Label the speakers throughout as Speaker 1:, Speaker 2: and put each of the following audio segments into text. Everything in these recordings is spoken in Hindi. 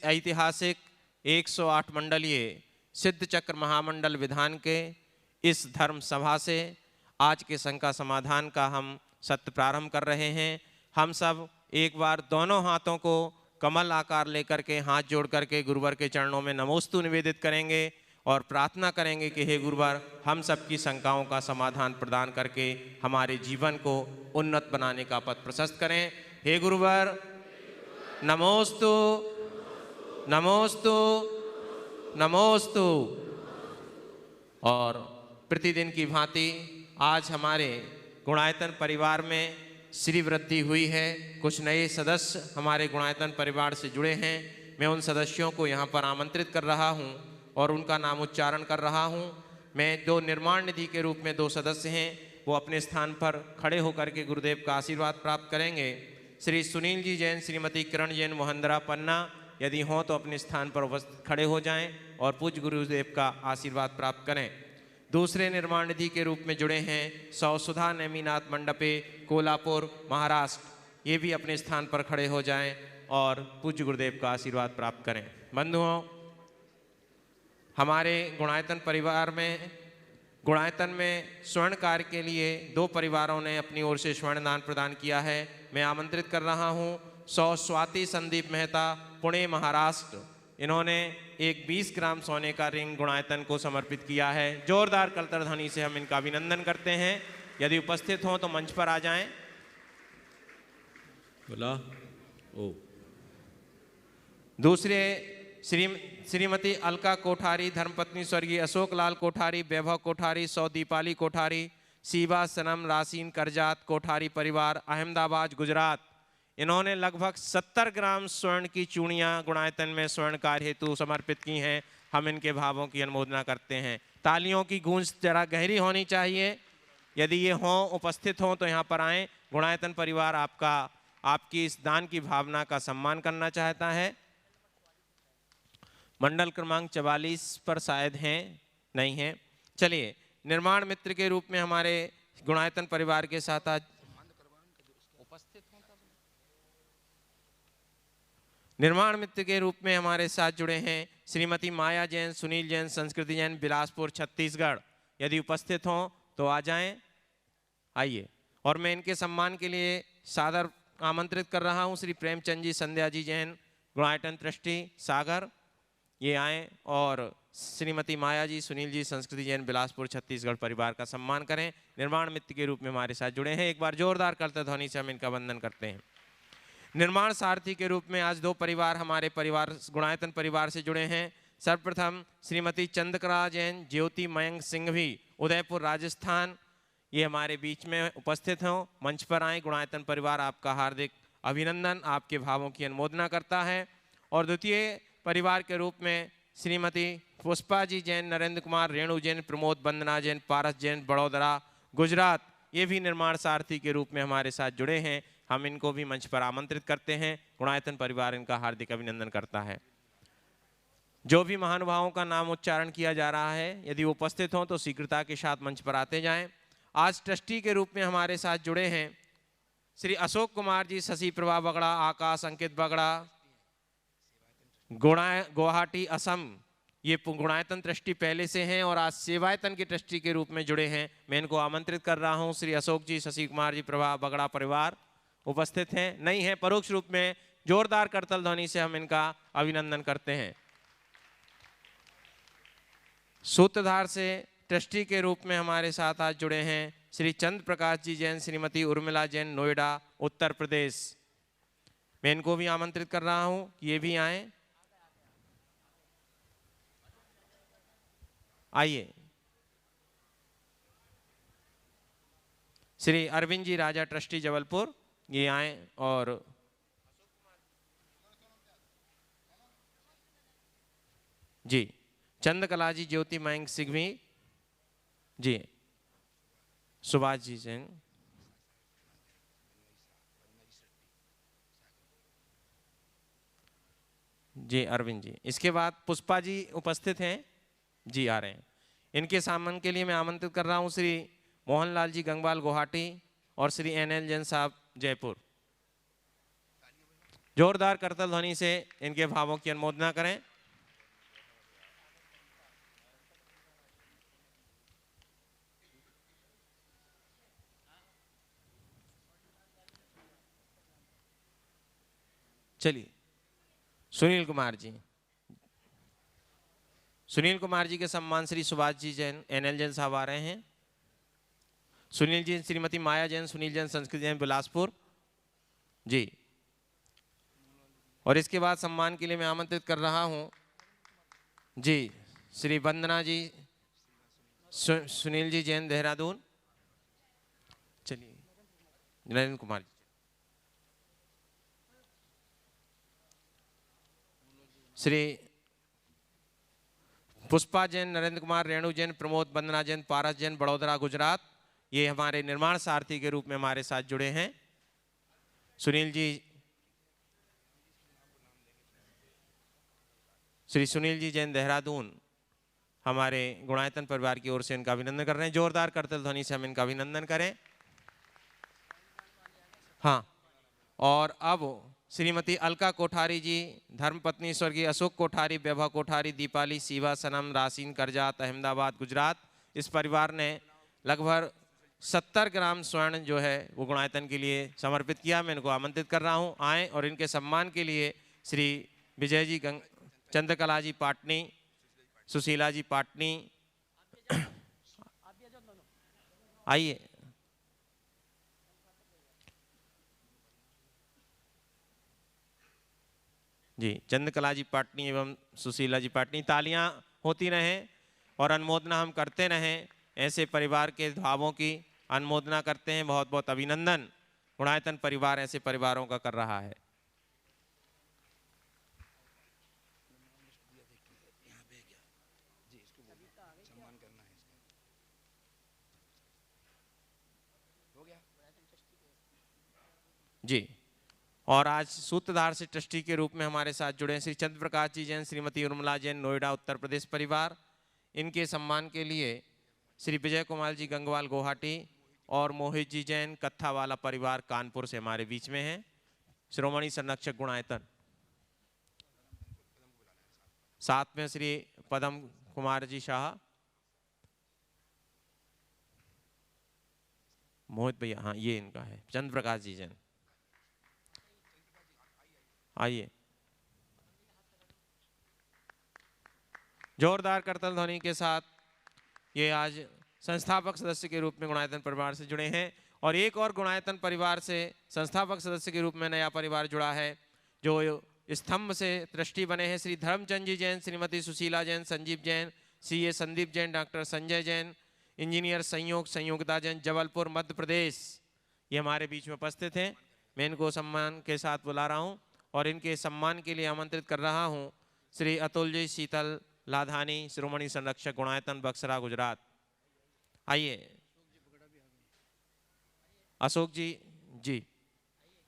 Speaker 1: ऐतिहासिक 108 मंडलीय सिद्ध चक्र महामंडल विधान के इस धर्म सभा से आज के शंका समाधान का हम सत्र प्रारंभ कर रहे हैं। हम सब एक बार दोनों हाथों को कमल आकार लेकर के हाथ जोड़ करके गुरुवर के चरणों में नमोस्तु निवेदित करेंगे और प्रार्थना करेंगे कि हे गुरुवर, हम सबकी शंकाओं का समाधान प्रदान करके हमारे जीवन को उन्नत बनाने का पथ प्रशस्त करें। हे गुरुवर नमोस्तु नमोस्तु नमोस्तु। और प्रतिदिन की भांति आज हमारे गुणायतन परिवार में श्री वृद्धि हुई है। कुछ नए सदस्य हमारे गुणायतन परिवार से जुड़े हैं। मैं उन सदस्यों को यहाँ पर आमंत्रित कर रहा हूँ और उनका नाम उच्चारण कर रहा हूँ। मैं दो निर्माण निधि के रूप में दो सदस्य हैं, वो अपने स्थान पर खड़े होकर के गुरुदेव का आशीर्वाद प्राप्त करेंगे। श्री सुनील जी जैन, श्रीमती किरण जैन, मोहंदरा पन्ना, यदि हों तो अपने स्थान पर खड़े हो जाएं और पूज्य गुरुदेव का आशीर्वाद प्राप्त करें। दूसरे निर्माण निधि के रूप में जुड़े हैं सौसुधा नेमीनाथ मंडपे, कोल्हापुर, महाराष्ट्र। ये भी अपने स्थान पर खड़े हो जाएं और पूज्य गुरुदेव का आशीर्वाद प्राप्त करें। बंधुओं, हमारे गुणायतन परिवार में गुणायतन में स्वर्ण कार्य के लिए दो परिवारों ने अपनी ओर से स्वर्ण दान प्रदान किया है। मैं आमंत्रित कर रहा हूँ स्वाति संदीप मेहता, पुणे, महाराष्ट्र। इन्होंने एक 20 ग्राम सोने का रिंग गुणायतन को समर्पित किया है। जोरदार कलतर ध्वनि से हम इनका अभिनंदन करते हैं। यदि उपस्थित हों तो मंच पर आ जाएं। बोला ओ। दूसरे श्रीमती अलका कोठारी, धर्मपत्नी स्वर्गीय अशोक लाल कोठारी, वैभव कोठारी, सौ दीपाली कोठारी, शिवा सनम रासीन करजात कोठारी परिवार, अहमदाबाद, गुजरात। इन्होंने लगभग 70 ग्राम स्वर्ण की चूड़ियाँ गुणायतन में स्वर्ण कार्य हेतु समर्पित की हैं। हम इनके भावों की अनुमोदना करते हैं। तालियों की गूंज जरा गहरी होनी चाहिए। यदि ये हों, उपस्थित हों तो यहाँ पर आएँ। गुणायतन परिवार आपकी इस दान की भावना का सम्मान करना चाहता है। मंडल क्रमांक 44 पर शायद हैं, नहीं हैं। चलिए, निर्माण मित्र के रूप में हमारे गुणायतन परिवार के साथ आज उपस्थित हों। निर्माण मित्र के रूप में हमारे साथ जुड़े हैं श्रीमती माया जैन, सुनील जैन, संस्कृति जैन, बिलासपुर, छत्तीसगढ़। यदि उपस्थित हों तो आ जाएं, आइए। और मैं इनके सम्मान के लिए सादर आमंत्रित कर रहा हूं श्री प्रेमचंद जी, संध्या जी जैन, गुणायतन ट्रस्टी, सागर। ये आएँ और श्रीमती माया जी, सुनील जी, संस्कृति जैन, बिलासपुर, छत्तीसगढ़ परिवार का सम्मान करें। निर्माण मित्र के रूप में हमारे साथ जुड़े हैं। एक बार जोरदार करतल ध्वनि से हम इनका वंदन करते हैं। निर्माण सारथी के रूप में आज दो परिवार हमारे परिवार गुणायतन परिवार से जुड़े हैं। सर्वप्रथम श्रीमती चंद्रकला जैन, ज्योति मयंक सिंघवी, उदयपुर, राजस्थान। ये हमारे बीच में उपस्थित हों, मंच पर आएँ। गुणायतन परिवार आपका हार्दिक अभिनंदन, आपके भावों की अनुमोदना करता है। और द्वितीय परिवार के रूप में श्रीमती पुष्पा जी जैन, नरेंद्र कुमार, रेणु जैन, प्रमोद, वंदना जैन, पारस जैन, बड़ोदरा, गुजरात। ये भी निर्माण सारथी के रूप में हमारे साथ जुड़े हैं। हम इनको भी मंच पर आमंत्रित करते हैं। गुणायतन परिवार इनका हार्दिक अभिनंदन करता है। जो भी महानुभावों का नाम उच्चारण किया जा रहा है, यदि उपस्थित हों तो शीघ्रता के साथ मंच पर आते जाएं। आज ट्रस्टी के रूप में हमारे साथ जुड़े हैं श्री अशोक कुमार जी, शशि प्रभा बगड़ा, आकाश अंकित बगड़ा, गुवाहाटी, असम। ये गुणायतन ट्रस्टी पहले से हैं और आज सेवायतन के ट्रस्टी के रूप में जुड़े हैं। मैं इनको आमंत्रित कर रहा हूं। श्री अशोक जी, शशि कुमार जी, प्रभा बगड़ा परिवार उपस्थित हैं, नहीं है, परोक्ष रूप में जोरदार करतल ध्वनि से हम इनका अभिनंदन करते हैं। सूत्रधार से ट्रस्टी के रूप में हमारे साथ आज जुड़े हैं श्री चंद्र प्रकाश जी जैन, श्रीमती उर्मिला जैन, नोएडा, उत्तर प्रदेश। मैं इनको भी आमंत्रित कर रहा हूं कि ये भी आए। आइए। श्री अरविंद जी राजा, ट्रस्टी, जबलपुर, ये आए। और जी चंद्रकला जी, ज्योति मयंक सिंघवी जी, सुभाष जी जैन, जी अरविंद जी। इसके बाद पुष्पा जी उपस्थित हैं जी, आ रहे हैं। इनके सम्मान के लिए मैं आमंत्रित कर रहा हूं श्री मोहनलाल जी गंगवाल, गुवाहाटी, और श्री NL जैन साहब, जयपुर। जोरदार करतल ध्वनि से इनके भावों की अनुमोदना करें। चलिए सुनील कुमार जी, सुनील कुमार जी के सम्मान श्री सुभाष जी जैन एनएल जैन साहब आ रहे हैं। सुनील जी, श्रीमती माया जैन, सुनील जैन संस्कृति जैन बिलासपुर जी। और इसके बाद सम्मान के लिए मैं आमंत्रित कर रहा हूं जी श्री वंदना जी, सुनील जी जैन देहरादून। चलिए नरेंद्र कुमार जी, श्री पुष्पा जैन, नरेंद्र कुमार, रेणु जैन, प्रमोद, वंदना जैन, पारस जैन, बड़ोदरा गुजरात, ये हमारे निर्माण सारथी के रूप में हमारे साथ जुड़े हैं। सुनील जी, श्री सुनील जी जैन देहरादून हमारे गुणायतन परिवार की ओर से इनका अभिनंदन कर रहे हैं। जोरदार करतल ध्वनि से हम इनका अभिनंदन करें। हाँ, और अब श्रीमती अलका कोठारी जी, धर्मपत्नी स्वर्गीय अशोक कोठारी, वैभव कोठारी, दीपाली, सीवा, सनम, रासीन, करजात, अहमदाबाद, गुजरात, इस परिवार ने लगभग 70 ग्राम स्वर्ण जो है वो गुणायतन के लिए समर्पित किया। मैं इनको आमंत्रित कर रहा हूँ, आए और इनके सम्मान के लिए श्री विजय जी चंद्रकला जी पाटनी, सुशीला जी पाटनी आइए। जी, चंद्रकला जी पाटनी एवं सुशीला जी पाटनी, तालियां होती रहें और अनुमोदना हम करते रहें। ऐसे परिवार के भावों की अनुमोदना करते हैं। बहुत बहुत अभिनंदन, गुणायतन परिवार ऐसे परिवारों का कर रहा है। जी, और आज सूत्रधार से ट्रस्टी के रूप में हमारे साथ जुड़े हैं श्री चंद्र प्रकाश जी जैन, श्रीमती उर्मिला जैन, नोएडा उत्तर प्रदेश परिवार। इनके सम्मान के लिए श्री विजय कुमार जी गंगवाल गुवाहाटी और मोहित जी जैन कत्था वाला परिवार कानपुर से हमारे बीच में हैं। श्रोमणी संरक्षक गुणायतन, साथ में श्री पदम कुमार जी शाह, मोहित भैया, हाँ ये इनका है, चंद्र प्रकाश जी जैन आइए। जोरदार करतल ध्वनि के साथ ये आज संस्थापक सदस्य के रूप में गुणायतन परिवार से जुड़े हैं। और एक और गुणायतन परिवार से संस्थापक सदस्य के रूप में नया परिवार जुड़ा है जो स्तंभ से ट्रस्टी बने हैं Shri Dharmchand ji Jain, Shrimati Sushila Jain, Sanjeev Jain, CA Sandeep Jain, doctor Sanjay Jain, engineer Sanyogita Jain, Jabalpur Madhya Pradesh, ये हमारे बीच में उपस्थित हैं। मैं इनको सम्मान के साथ बुला रहा हूँ और इनके सम्मान के लिए आमंत्रित कर रहा हूँ श्री अतुल जी शीतल लाधानी, श्रोमणी संरक्षक गुणायतन बक्सरा गुजरात आइए। अशोक जी जी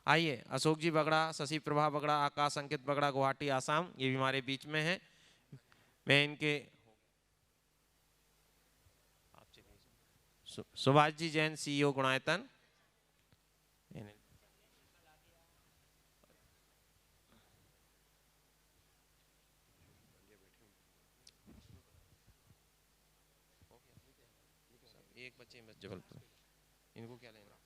Speaker 1: आइए, अशोक जी बगड़ा, शशि प्रभा बगड़ा, आकाश अंकित बगड़ा गुवाहाटी आसाम, ये भी हमारे बीच में है। मैं इनके सुभाष जी जैन सीईओ गुणायतन, एक बच्चे बस जबलपुर, इनको क्या लेना,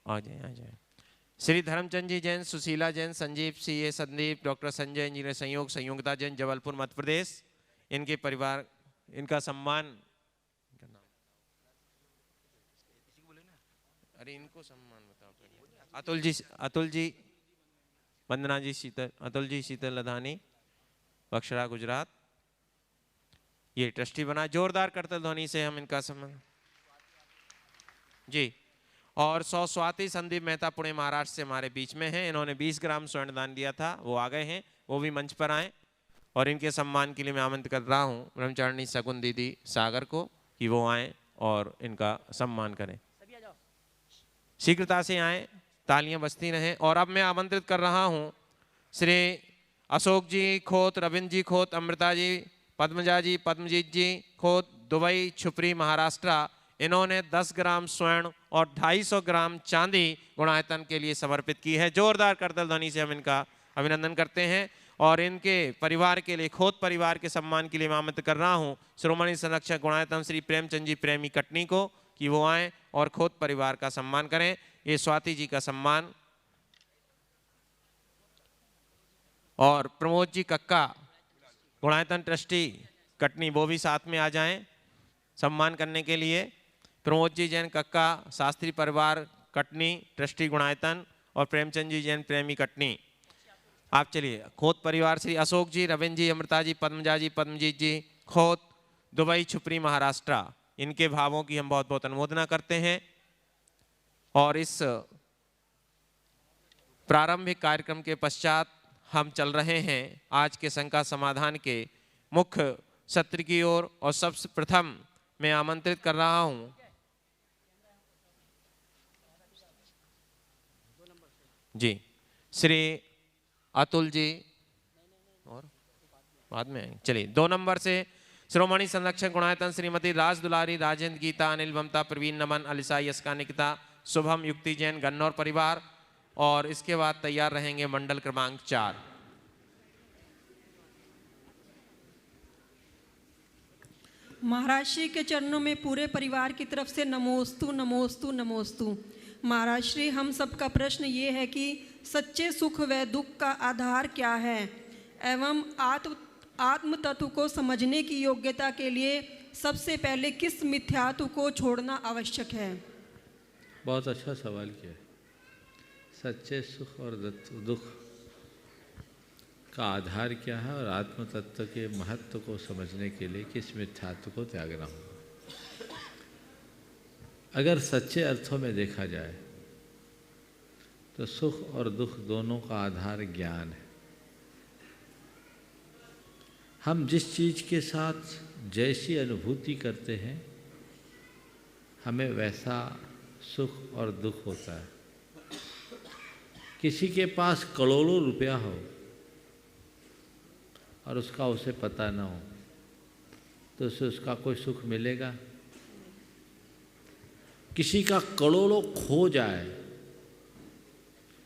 Speaker 1: आ जाए आ जाए। Shri Dharmchand ji Jain, Sushila Jain, Sanjeev CA Sandeep, doctor Sanjay engineer Sanyogita Jain, Jabalpur Madhya Pradesh, इनके परिवार, इनका सम्मान, अरे इनको सम्मान बताओ। अतुल जी वंदना जी शीतल, अतुल जी शीतल लधानी बक्सरा गुजरात, ये ट्रस्टी बना। जोरदार करतल ध्वनि से हम इनका सम्मान जी। और स्वाति संदीप मेहता पुणे महाराष्ट्र से हमारे बीच में हैं। इन्होंने 20 ग्राम स्वर्ण दान दिया था, वो आ गए हैं, वो भी मंच पर आए और इनके सम्मान के लिए मैं आमंत्रित कर रहा हूँ ब्रह्मचारिणी शगुन दीदी सागर को कि वो आए और इनका सम्मान करें। शीघ्रता से आए, तालियां बजती रहें। और अब मैं आमंत्रित कर रहा हूँ श्री अशोक जी खोत, रविंद्र जी खोत, अमृता जी, पद्मजा जी, पद्मजीत जी खोत, दुबई छुपरी महाराष्ट्र, इन्होंने 10 ग्राम स्वर्ण और 250 ग्राम चांदी गुणायतन के लिए समर्पित की है। जोरदार करताल ध्वनि से हम इनका अभिनंदन करते हैं। और इनके परिवार के लिए, खोत परिवार के सम्मान के लिए मैं आमंत्रित कर रहा हूं श्रोमणी संरक्षक गुणायतन श्री प्रेमचंद जी प्रेमी कटनी को कि वो आए और खोत परिवार का सम्मान करें। ये स्वाति जी का सम्मान। और प्रमोद जी कक्का गुणायतन ट्रस्टी कटनी, वो भी साथ में आ जाएं सम्मान करने के लिए। प्रमोद जी जैन कक्का शास्त्री परिवार कटनी ट्रस्टी गुणायतन और प्रेमचंद जी जैन प्रेमी कटनी, आप चलिए। खोत परिवार श्री अशोक जी, रविंद्र जी, अमृता जी, पद्मजा जी, पद्मजीत जी, खोत दुबई छुपरी महाराष्ट्र, इनके भावों की हम बहुत बहुत अनुमोदना करते हैं। और इस प्रारंभिक कार्यक्रम के पश्चात हम चल रहे हैं आज के शंका समाधान के मुख्य सत्र की ओर। और सबसे प्रथम मैं आमंत्रित कर रहा हूं जी श्री अतुल जी, और बाद में चलिए 2 नंबर से श्रोमणी संरक्षक गुणायतन श्रीमती राज दुलारी, राजेंद्र, गीता, अनिल, ममता, प्रवीण, नमन, अलिसा, यस्का, निकिता, शुभम, युक्ति जैन गन्नौर परिवार। और इसके बाद तैयार रहेंगे मंडल क्रमांक 4।
Speaker 2: महाराज श्री के चरणों में पूरे परिवार की तरफ से नमोस्तु नमोस्तु नमोस्तु। महाराज श्री, हम सबका प्रश्न ये है कि सच्चे सुख व दुख का आधार क्या है एवं आत्म तत्व को समझने की योग्यता के लिए सबसे पहले किस मिथ्यात्व को छोड़ना आवश्यक है?
Speaker 3: बहुत अच्छा सवाल किया। सच्चे सुख और दुख का आधार क्या है और आत्म तत्व के महत्व को समझने के लिए किस मिथ्यात्व को त्यागना होगा। अगर सच्चे अर्थों में देखा जाए तो सुख और दुख दोनों का आधार ज्ञान है। हम जिस चीज़ के साथ जैसी अनुभूति करते हैं हमें वैसा सुख और दुख होता है। किसी के पास करोड़ों रुपया हो और उसका उसे पता ना हो तो उसे उसका कोई सुख मिलेगा? किसी का करोड़ों खो जाए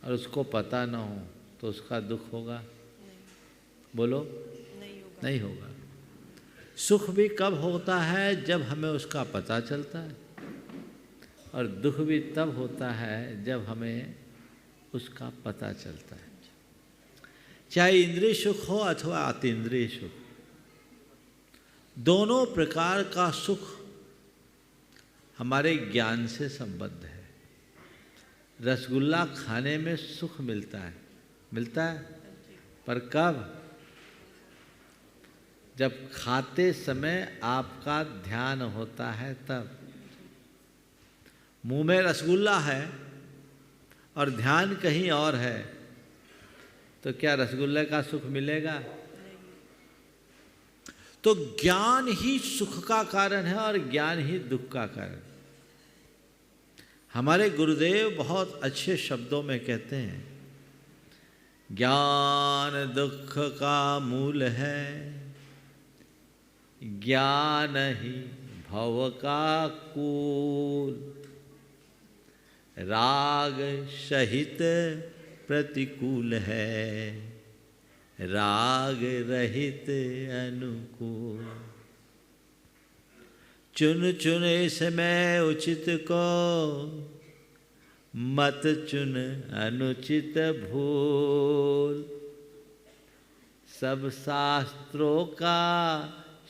Speaker 3: और उसको पता ना हो तो उसका दुख होगा? बोलो, नहीं होगा। सुख भी कब होता है जब हमें उसका पता चलता है, और दुख भी तब होता है जब हमें उसका पता चलता है। चाहे इंद्रिय सुख हो अथवा अतीन्द्रिय सुख, दोनों प्रकार का सुख हमारे ज्ञान से संबद्ध है। रसगुल्ला खाने में सुख मिलता है, पर कब? जब खाते समय आपका ध्यान होता है तब। मुंह में रसगुल्ला है और ध्यान कहीं और है तो क्या रसगुल्ले का सुख मिलेगा? तो ज्ञान ही सुख का कारण है और ज्ञान ही दुख का कारण। हमारे गुरुदेव बहुत अच्छे शब्दों में कहते हैं, ज्ञान दुख का मूल है, ज्ञान ही भव का कूल, राग सहित प्रतिकूल है, राग रहित अनुकूल। चुन चुन इसमें उचित को, मत चुन अनुचित भूल। सब शास्त्रों का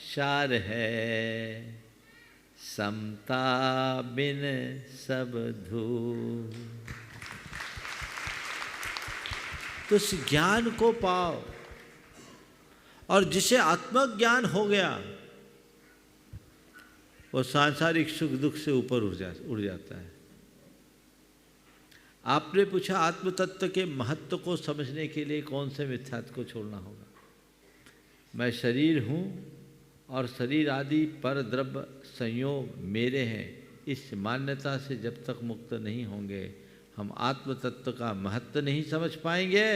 Speaker 3: सार है, समता बिन सब धूल। तो इस ज्ञान को पाओ, और जिसे आत्मज्ञान हो गया वो सांसारिक सुख दुख से ऊपर उड़ जाता है। आपने पूछा आत्म तत्व के महत्व को समझने के लिए कौन से मिथ्यात्व को छोड़ना होगा। मैं शरीर हूँ और शरीर आदि पर द्रव्य संयोग मेरे हैं, इस मान्यता से जब तक मुक्त नहीं होंगे हम आत्म तत्व का महत्व नहीं समझ पाएंगे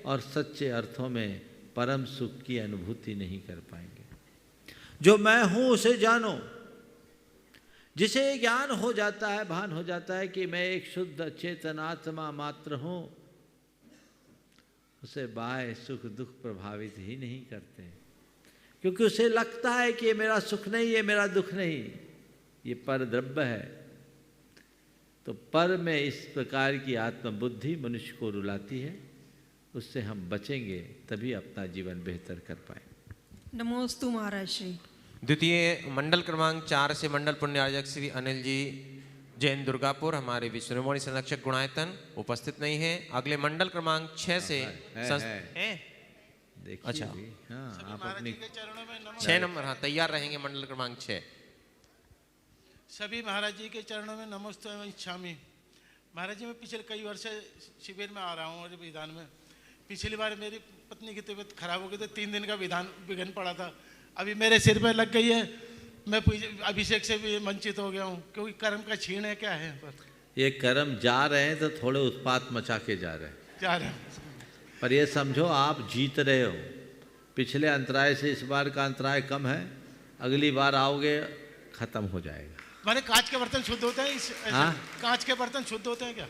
Speaker 3: और सच्चे अर्थों में परम सुख की अनुभूति नहीं कर पाएंगे। जो मैं हूँ उसे जानो, जिसे ज्ञान हो जाता है, भान हो जाता है कि मैं एक शुद्ध चेतनात्मा मात्र हूँ, उसे बाह्य सुख दुख प्रभावित ही नहीं करते, क्योंकि उसे लगता है कि ये मेरा सुख नहीं, ये मेरा दुख नहीं, ये पर द्रव्य है। तो पर में इस प्रकार की आत्मबुद्धि मनुष्य को रुलाती है, उससे हम बचेंगे तभी अपना जीवन बेहतर कर पाएंगे।
Speaker 2: नमोस्तु महाराज श्री।
Speaker 1: द्वितीय मंडल क्रमांक 4 से मंडल पुण्यार्जक श्री अनिल जी जैन दुर्गापुर हमारे विश्वमणि संरक्षक गुणायतन उपस्थित नहीं है। अगले मंडल क्रमांक 6 से
Speaker 3: देखिए
Speaker 1: अच्छा
Speaker 3: भी, हाँ, आप अपनी
Speaker 1: 6 नंबर, हाँ तैयार रहेंगे। मंडल क्रमांक 6
Speaker 4: सभी महाराज जी के चरणों में नमस्ते इच्छामी। महाराज जी मैं पिछले कई वर्ष से शिविर में आ रहा हूँ और विधान में। पिछली बार मेरी पत्नी की तबीयत खराब हो गई थी, 3 दिन का विघन पड़ा था। अभी मेरे सिर पे लग गई है, मैं अभिषेक से भी वंचित हो गया हूँ, क्योंकि कर्म का छीण है। क्या है पर
Speaker 3: ये कर्म जा रहे हैं तो थोड़े उत्पात मचा के जा रहे हैं, पर ये समझो आप जीत रहे हो। पिछले अंतराय से इस बार का अंतराय कम है, अगली बार आओगे खत्म हो जाएगा।
Speaker 4: माने कांच के बर्तन शुद्ध होते हैं?
Speaker 3: हाँ?
Speaker 4: कांच के बर्तन शुद्ध होते हैं क्या?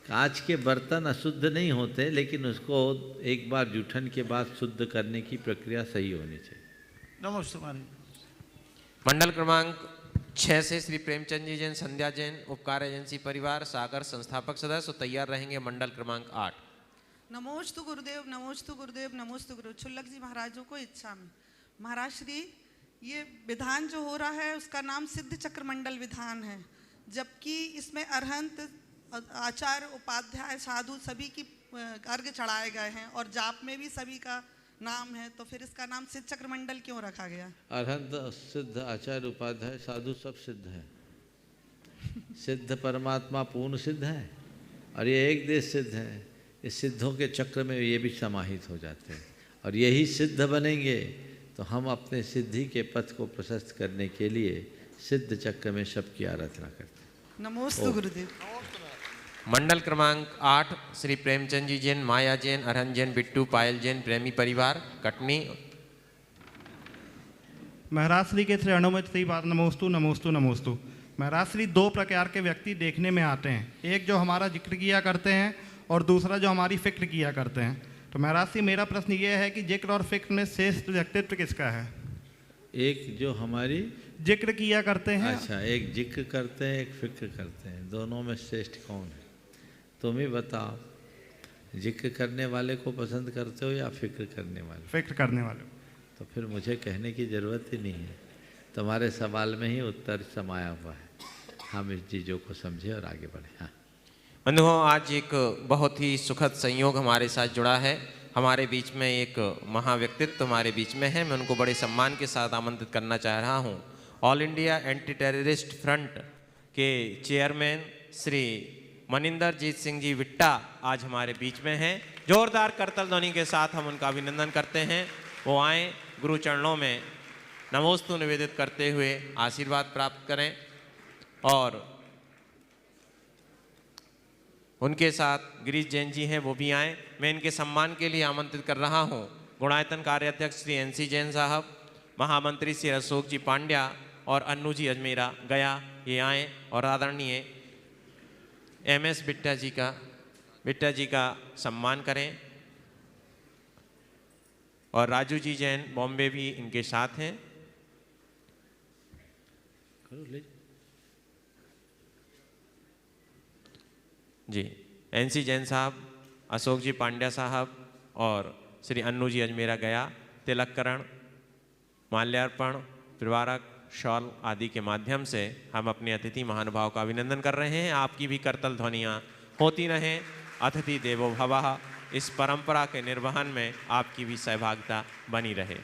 Speaker 3: कांच के बर्तन अशुद्ध नहीं होते, लेकिन उसको एक बार जूठन के बाद शुद्ध करने की प्रक्रिया सही होनी चाहिए।
Speaker 4: नमस्ते महाराज।
Speaker 1: मंडल क्रमांक 6 से श्री प्रेमचंद जी जैन, संध्या जैन, उपकार एजेंसी परिवार सागर संस्थापक सदस्य तैयार रहेंगे। मंडल क्रमांक 8।
Speaker 5: नमोस्तु गुरुदेव, नमोस्तु गुरुदेव, नमोस्तु गुरु। छुल्लक जी महाराजों को इच्छा में। महाराज श्री, ये विधान जो हो रहा है उसका नाम सिद्ध चक्र मंडल विधान है, जबकि इसमें अरहंत, आचार्य, उपाध्याय, साधु सभी की अर्घ्य चढ़ाए गए हैं और जाप में भी सभी का नाम है, तो फिर इसका नाम सिद्ध चक्र मंडल क्यों रखा गया?
Speaker 3: अरहंत, सिद्ध, आचार्य, उपाध्याय, साधु सब सिद्ध है। सिद्ध परमात्मा पूर्ण सिद्ध है और ये एक देश सिद्ध है। इस सिद्धों के चक्र में ये भी समाहित हो जाते हैं और यही सिद्ध बनेंगे तो हम अपने सिद्धि के पथ को प्रशस्त करने के लिए सिद्ध चक्र में सबकी आराधना करते हैं।
Speaker 5: नमोस्तु गुरुदेव।
Speaker 1: मंडल क्रमांक 8 श्री प्रेमचंद जी जैन, माया जैन, अरहन जैन, बिट्टू पायल जैन, प्रेमी परिवार कटनी।
Speaker 6: महाराज श्री के चरणों में सही बात। नमोस्तु नमोस्तु नमोस्तु। महाराज श्री, 2 प्रकार के व्यक्ति देखने में आते हैं, एक जो हमारा जिक्र किया करते हैं और दूसरा जो हमारी फिक्र किया करते हैं। तो महाराज श्री, मेरा प्रश्न ये है कि जिक्र और फिक्र में श्रेष्ठ व्यक्तित्व किसका है?
Speaker 3: एक जो हमारी
Speaker 6: जिक्र किया करते हैं।
Speaker 3: अच्छा, एक जिक्र करते हैं, एक फिक्र करते हैं, दोनों में श्रेष्ठ कौन है? तुम ही बताओ, जिक्र करने वाले को पसंद करते हो या फिक्र करने वाले?
Speaker 6: फिक्र करने वाले।
Speaker 3: तो फिर मुझे कहने की ज़रूरत ही नहीं है, तुम्हारे सवाल में ही उत्तर समाया हुआ है। हम इस चीज़ों को समझे और आगे बढ़े। हाँ
Speaker 1: बंधुओं, आज एक बहुत ही सुखद संयोग हमारे साथ जुड़ा है। हमारे बीच में एक महाव्यक्तित्व हमारे बीच में है। मैं उनको बड़े सम्मान के साथ आमंत्रित करना चाह रहा हूँ। All India anti terrorist front के चेयरमैन श्री मनिंदर जीत सिंह जी विट्टा आज हमारे बीच में हैं। जोरदार करतल ध्वनि के साथ हम उनका अभिनंदन करते हैं। वो आए, गुरु चरणों में नमोस्तु निवेदित करते हुए आशीर्वाद प्राप्त करें और उनके साथ गिरीश जैन जी हैं, वो भी आए। मैं इनके सम्मान के लिए आमंत्रित कर रहा हूँ गुणायतन कार्याध्यक्ष श्री NC जैन साहब, महामंत्री श्री अशोक जी पांड्या और अन्नू जी अजमेरा गया, ये आए और आदरणीय MS बिट्टा जी का सम्मान करें। और राजू जी जैन बॉम्बे भी इनके साथ हैं। जी, NC जैन साहब, अशोक जी पांड्या साहब और श्री अन्नू जी अजमेरा गया तिलककरण, माल्यार्पण, परिवारक, शॉल आदि के माध्यम से हम अपने अतिथि महानुभाव का अभिनंदन कर रहे हैं। आपकी भी करतल ध्वनियाँ होती रहें। अतिथि देवो भवः, इस परंपरा के निर्वहन में आपकी भी सहभागिता बनी रहे।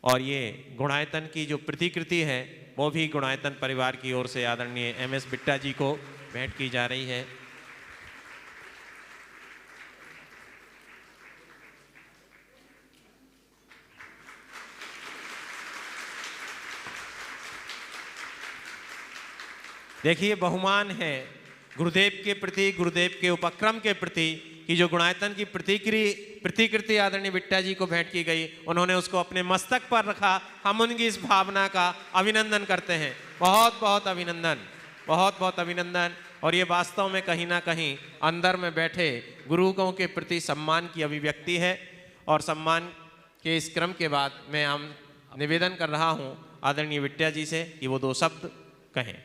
Speaker 1: और ये गुणायतन की जो प्रतिकृति है वो भी गुणायतन परिवार की ओर से आदरणीय MS बिट्टा जी को भेंट की जा रही है। देखिए, बहुमान है गुरुदेव के प्रति, गुरुदेव के उपक्रम के प्रति कि जो गुणायतन की प्रतिकृति आदरणीय बिट्टा जी को भेंट की गई, उन्होंने उसको अपने मस्तक पर रखा। हम उनकी इस भावना का अभिनंदन करते हैं। बहुत बहुत अभिनंदन, बहुत बहुत अभिनंदन। और ये वास्तव में कहीं ना कहीं अंदर में बैठे गुरुओं के प्रति सम्मान की अभिव्यक्ति है। और सम्मान के इस क्रम के बाद मैं हम निवेदन कर रहा हूं आदरणीय बिट्टा जी से कि वो 2 शब्द कहें।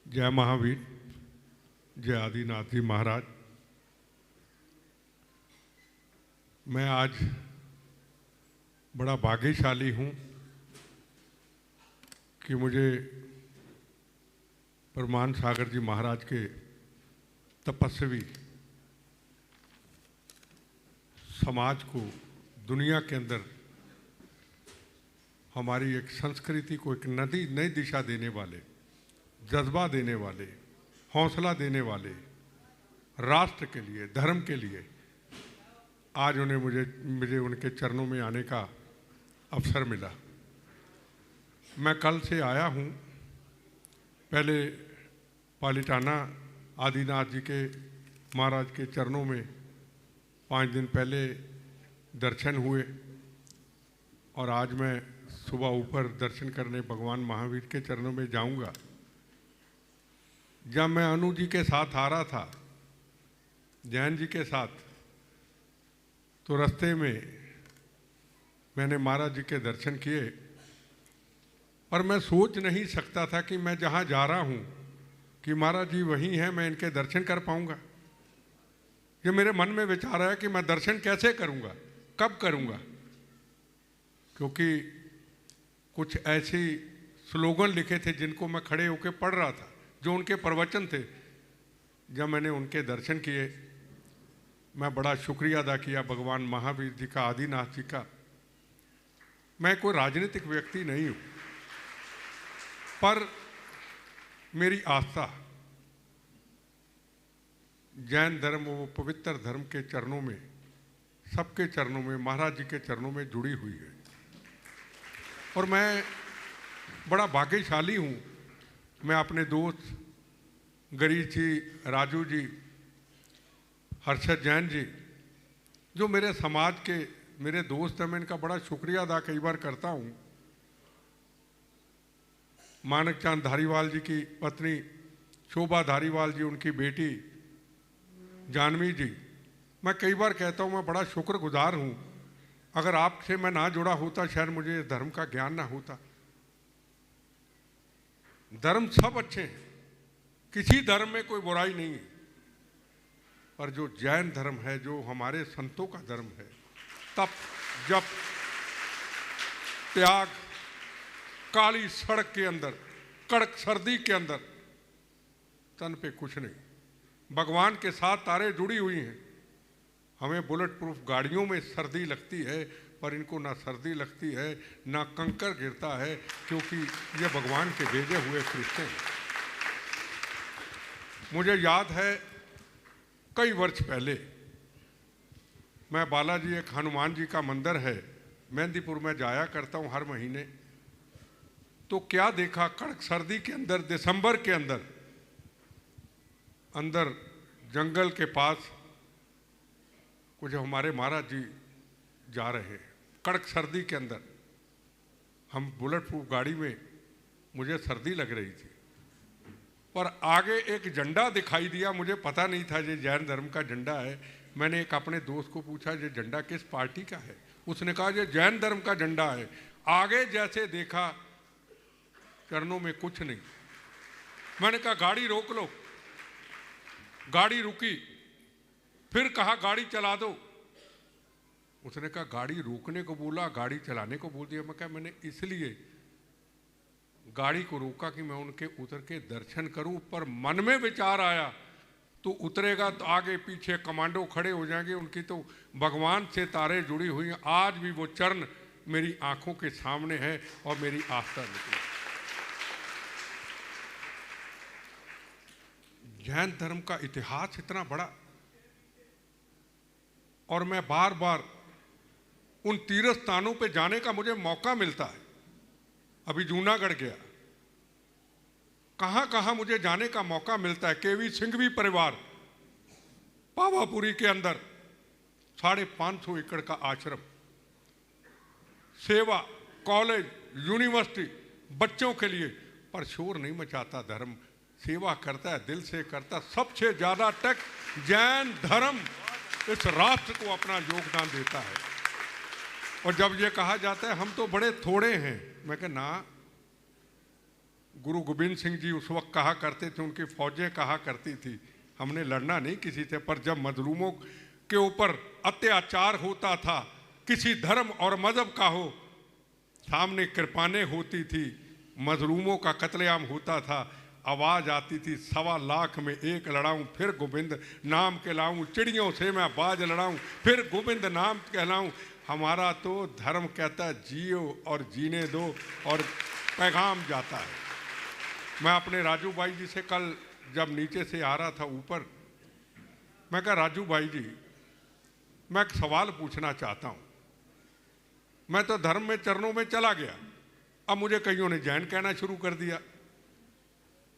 Speaker 7: जय महावीर, जय आदिनाथ जी महाराज। मैं आज बड़ा भाग्यशाली हूँ कि मुझे परमान सागर जी महाराज के तपस्वी समाज को दुनिया के अंदर हमारी एक संस्कृति को एक नई दिशा देने वाले, जज्बा देने वाले, हौसला देने वाले, राष्ट्र के लिए, धर्म के लिए आज उन्हें मुझे उनके चरणों में आने का अवसर मिला। मैं कल से आया हूँ। पहले पालिटाना आदिनाथ जी के महाराज के चरणों में 5 दिन पहले दर्शन हुए और आज मैं सुबह ऊपर दर्शन करने भगवान महावीर के चरणों में जाऊंगा। जब मैं अनु जी के साथ आ रहा था, जैन जी के साथ, तो रास्ते में मैंने महाराज जी के दर्शन किए और मैं सोच नहीं सकता था कि मैं जहाँ जा रहा हूँ कि महाराज जी वहीं हैं, मैं इनके दर्शन कर पाऊँगा। ये मेरे मन में विचार आया कि मैं दर्शन कैसे करूँगा, कब करूँगा, क्योंकि कुछ ऐसे स्लोगन लिखे थे जिनको मैं खड़े होकर पढ़ रहा था, जो उनके प्रवचन थे। जब मैंने उनके दर्शन किए, मैं बड़ा शुक्रिया अदा किया भगवान महावीर जी का, आदिनाथ जी का। मैं कोई राजनीतिक व्यक्ति नहीं हूँ, पर मेरी आस्था जैन धर्म, वो पवित्र धर्म के चरणों में, सबके चरणों में, महाराज जी के चरणों में जुड़ी हुई है। और मैं बड़ा भाग्यशाली हूँ। मैं अपने दोस्त गरीश जी, राजू जी, हर्षद जैन जी, जो मेरे समाज के मेरे दोस्त हैं, मैं इनका बड़ा शुक्रिया अदा कई बार करता हूँ। मानक चांद धारीवाल जी की पत्नी शोभा धारीवाल जी, उनकी बेटी जानवी जी, मैं कई बार कहता हूँ मैं बड़ा शुक्रगुजार हूँ। अगर आपसे मैं ना जुड़ा होता शायद मुझे इस धर्म का ज्ञान ना होता। धर्म सब अच्छे हैं, किसी धर्म में कोई बुराई नहीं है, पर जो जैन धर्म है, जो हमारे संतों का धर्म है, तप जप त्याग, काली सड़क के अंदर, कड़क सर्दी के अंदर, तन पे कुछ नहीं, भगवान के साथ तारे जुड़ी हुई हैं। हमें बुलेट प्रूफ गाड़ियों में सर्दी लगती है, पर इनको ना सर्दी लगती है, ना कंकर गिरता है, क्योंकि ये भगवान के भेजे हुए फरिश्ते हैं। मुझे याद है कई वर्ष पहले मैं बालाजी, एक हनुमान जी का मंदिर है, मेहंदीपुर में जाया करता हूँ हर महीने। तो क्या देखा, कड़क सर्दी के अंदर, दिसंबर के अंदर, अंदर जंगल के पास कुछ हमारे महाराज जी जा रहे हैं, कड़क सर्दी के अंदर। हम बुलेट प्रूफ गाड़ी में, मुझे सर्दी लग रही थी, पर आगे एक झंडा दिखाई दिया। मुझे पता नहीं था ये जैन धर्म का झंडा है। मैंने एक अपने दोस्त को पूछा, ये झंडा किस पार्टी का है? उसने कहा ये जैन धर्म का झंडा है। आगे जैसे देखा, चरणों में कुछ नहीं। मैंने कहा गाड़ी रोक लो, गाड़ी रुकी, फिर कहा गाड़ी चला दो। उसने कहा गाड़ी रोकने को बोला, गाड़ी चलाने को बोल दिया। मैं कहा मैंने इसलिए गाड़ी को रोका कि मैं उनके उतर के दर्शन करूं, पर मन में विचार आया तो उतरेगा तो आगे पीछे कमांडो खड़े हो जाएंगे, उनकी तो भगवान से तारे जुड़ी हुई हैं। आज भी वो चरण मेरी आंखों के सामने है और मेरी आस्था निकली। जैन धर्म का इतिहास इतना बड़ा, और मैं बार बार उन तीर्थ स्थानों पे जाने का मुझे मौका मिलता है। अभी जूनागढ़ गया, कहाँ कहाँ मुझे जाने का मौका मिलता है। केवी सिंघवी परिवार पावापुरी के अंदर 550 एकड़ का आश्रम, सेवा, कॉलेज, यूनिवर्सिटी, बच्चों के लिए, पर शोर नहीं मचाता धर्म, सेवा करता है, दिल से करता। सबसे ज्यादा टैक्स जैन धर्म इस राष्ट्र को अपना योगदान देता है। और जब ये कहा जाता है हम तो बड़े थोड़े हैं, मैं कह ना, गुरु गोविंद सिंह जी उस वक्त कहा करते थे, उनकी फौजें कहा करती थी हमने लड़ना नहीं किसी से, पर जब मजलूमों के ऊपर अत्याचार होता था, किसी धर्म और मजहब का हो, सामने कृपानें होती थी, मजलूमों का कत्लेआम होता था, आवाज आती थी 1.25 लाख में एक लड़ाऊं, फिर गोविंद नाम कहलाऊं, चिड़ियों से मैं बाज लड़ाऊं, फिर गोविंद नाम कहलाऊं। हमारा तो धर्म कहता है जियो और जीने दो, और पैगाम जाता है। मैं अपने राजू भाई जी से कल जब नीचे से आ रहा था ऊपर, मैं कहा राजू भाई जी, मैं एक सवाल पूछना चाहता हूं। मैं तो धर्म में चरणों में चला गया, अब मुझे कईयों ने जैन कहना शुरू कर दिया,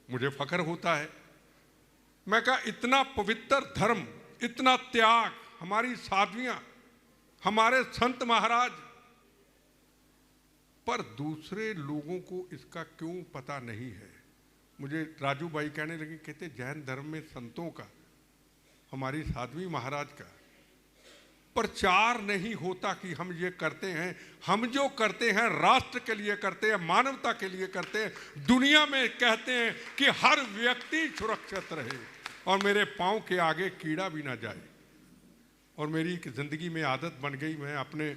Speaker 7: मुझे फख्र होता है। मैं कहा इतना पवित्र धर्म, इतना त्याग, हमारी साधवियां, हमारे संत महाराज, पर दूसरे लोगों को इसका क्यों पता नहीं है। मुझे राजू भाई कहने लगे, कहते जैन धर्म में संतों का, हमारी साध्वी महाराज का प्रचार नहीं होता कि हम ये करते हैं। हम जो करते हैं राष्ट्र के लिए करते हैं, मानवता के लिए करते हैं, दुनिया में कहते हैं कि हर व्यक्ति सुरक्षित रहे और मेरे पांव के आगे कीड़ा भी ना जाए। और मेरी एक जिंदगी में आदत बन गई, मैं अपने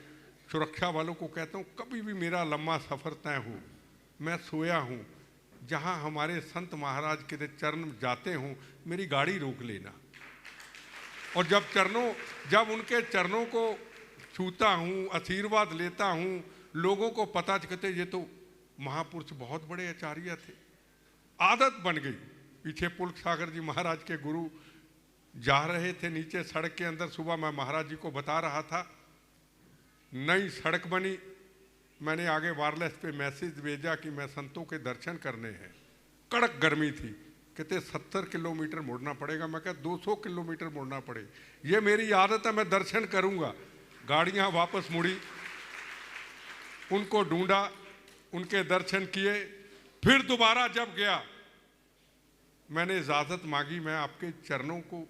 Speaker 7: सुरक्षा वालों को कहता हूँ, कभी भी मेरा लंबा सफर तय हो, मैं सोया हूँ, जहाँ हमारे संत महाराज के चरण जाते हूँ, मेरी गाड़ी रोक लेना। और जब उनके चरणों को छूता हूँ, आशीर्वाद लेता हूँ, लोगों को पता चलते ये तो महापुरुष बहुत बड़े आचार्य थे। आदत बन गई। पीछे पुलक सागर जी महाराज के गुरु जा रहे थे नीचे सड़क के अंदर, सुबह मैं महाराज जी को बता रहा था, नई सड़क बनी, मैंने आगे वायरलेस पे मैसेज भेजा कि मैं संतों के दर्शन करने हैं। कड़क गर्मी थी, कहते 70 किलोमीटर मुड़ना पड़ेगा। मैं कहता 200 किलोमीटर मुड़ना पड़े, ये मेरी आदत है, मैं दर्शन करूंगा। गाड़ियां वापस मुड़ी, उनको ढूंढा, उनके दर्शन किए। फिर दोबारा जब गया, मैंने इजाजत मांगी, मैं आपके चरणों को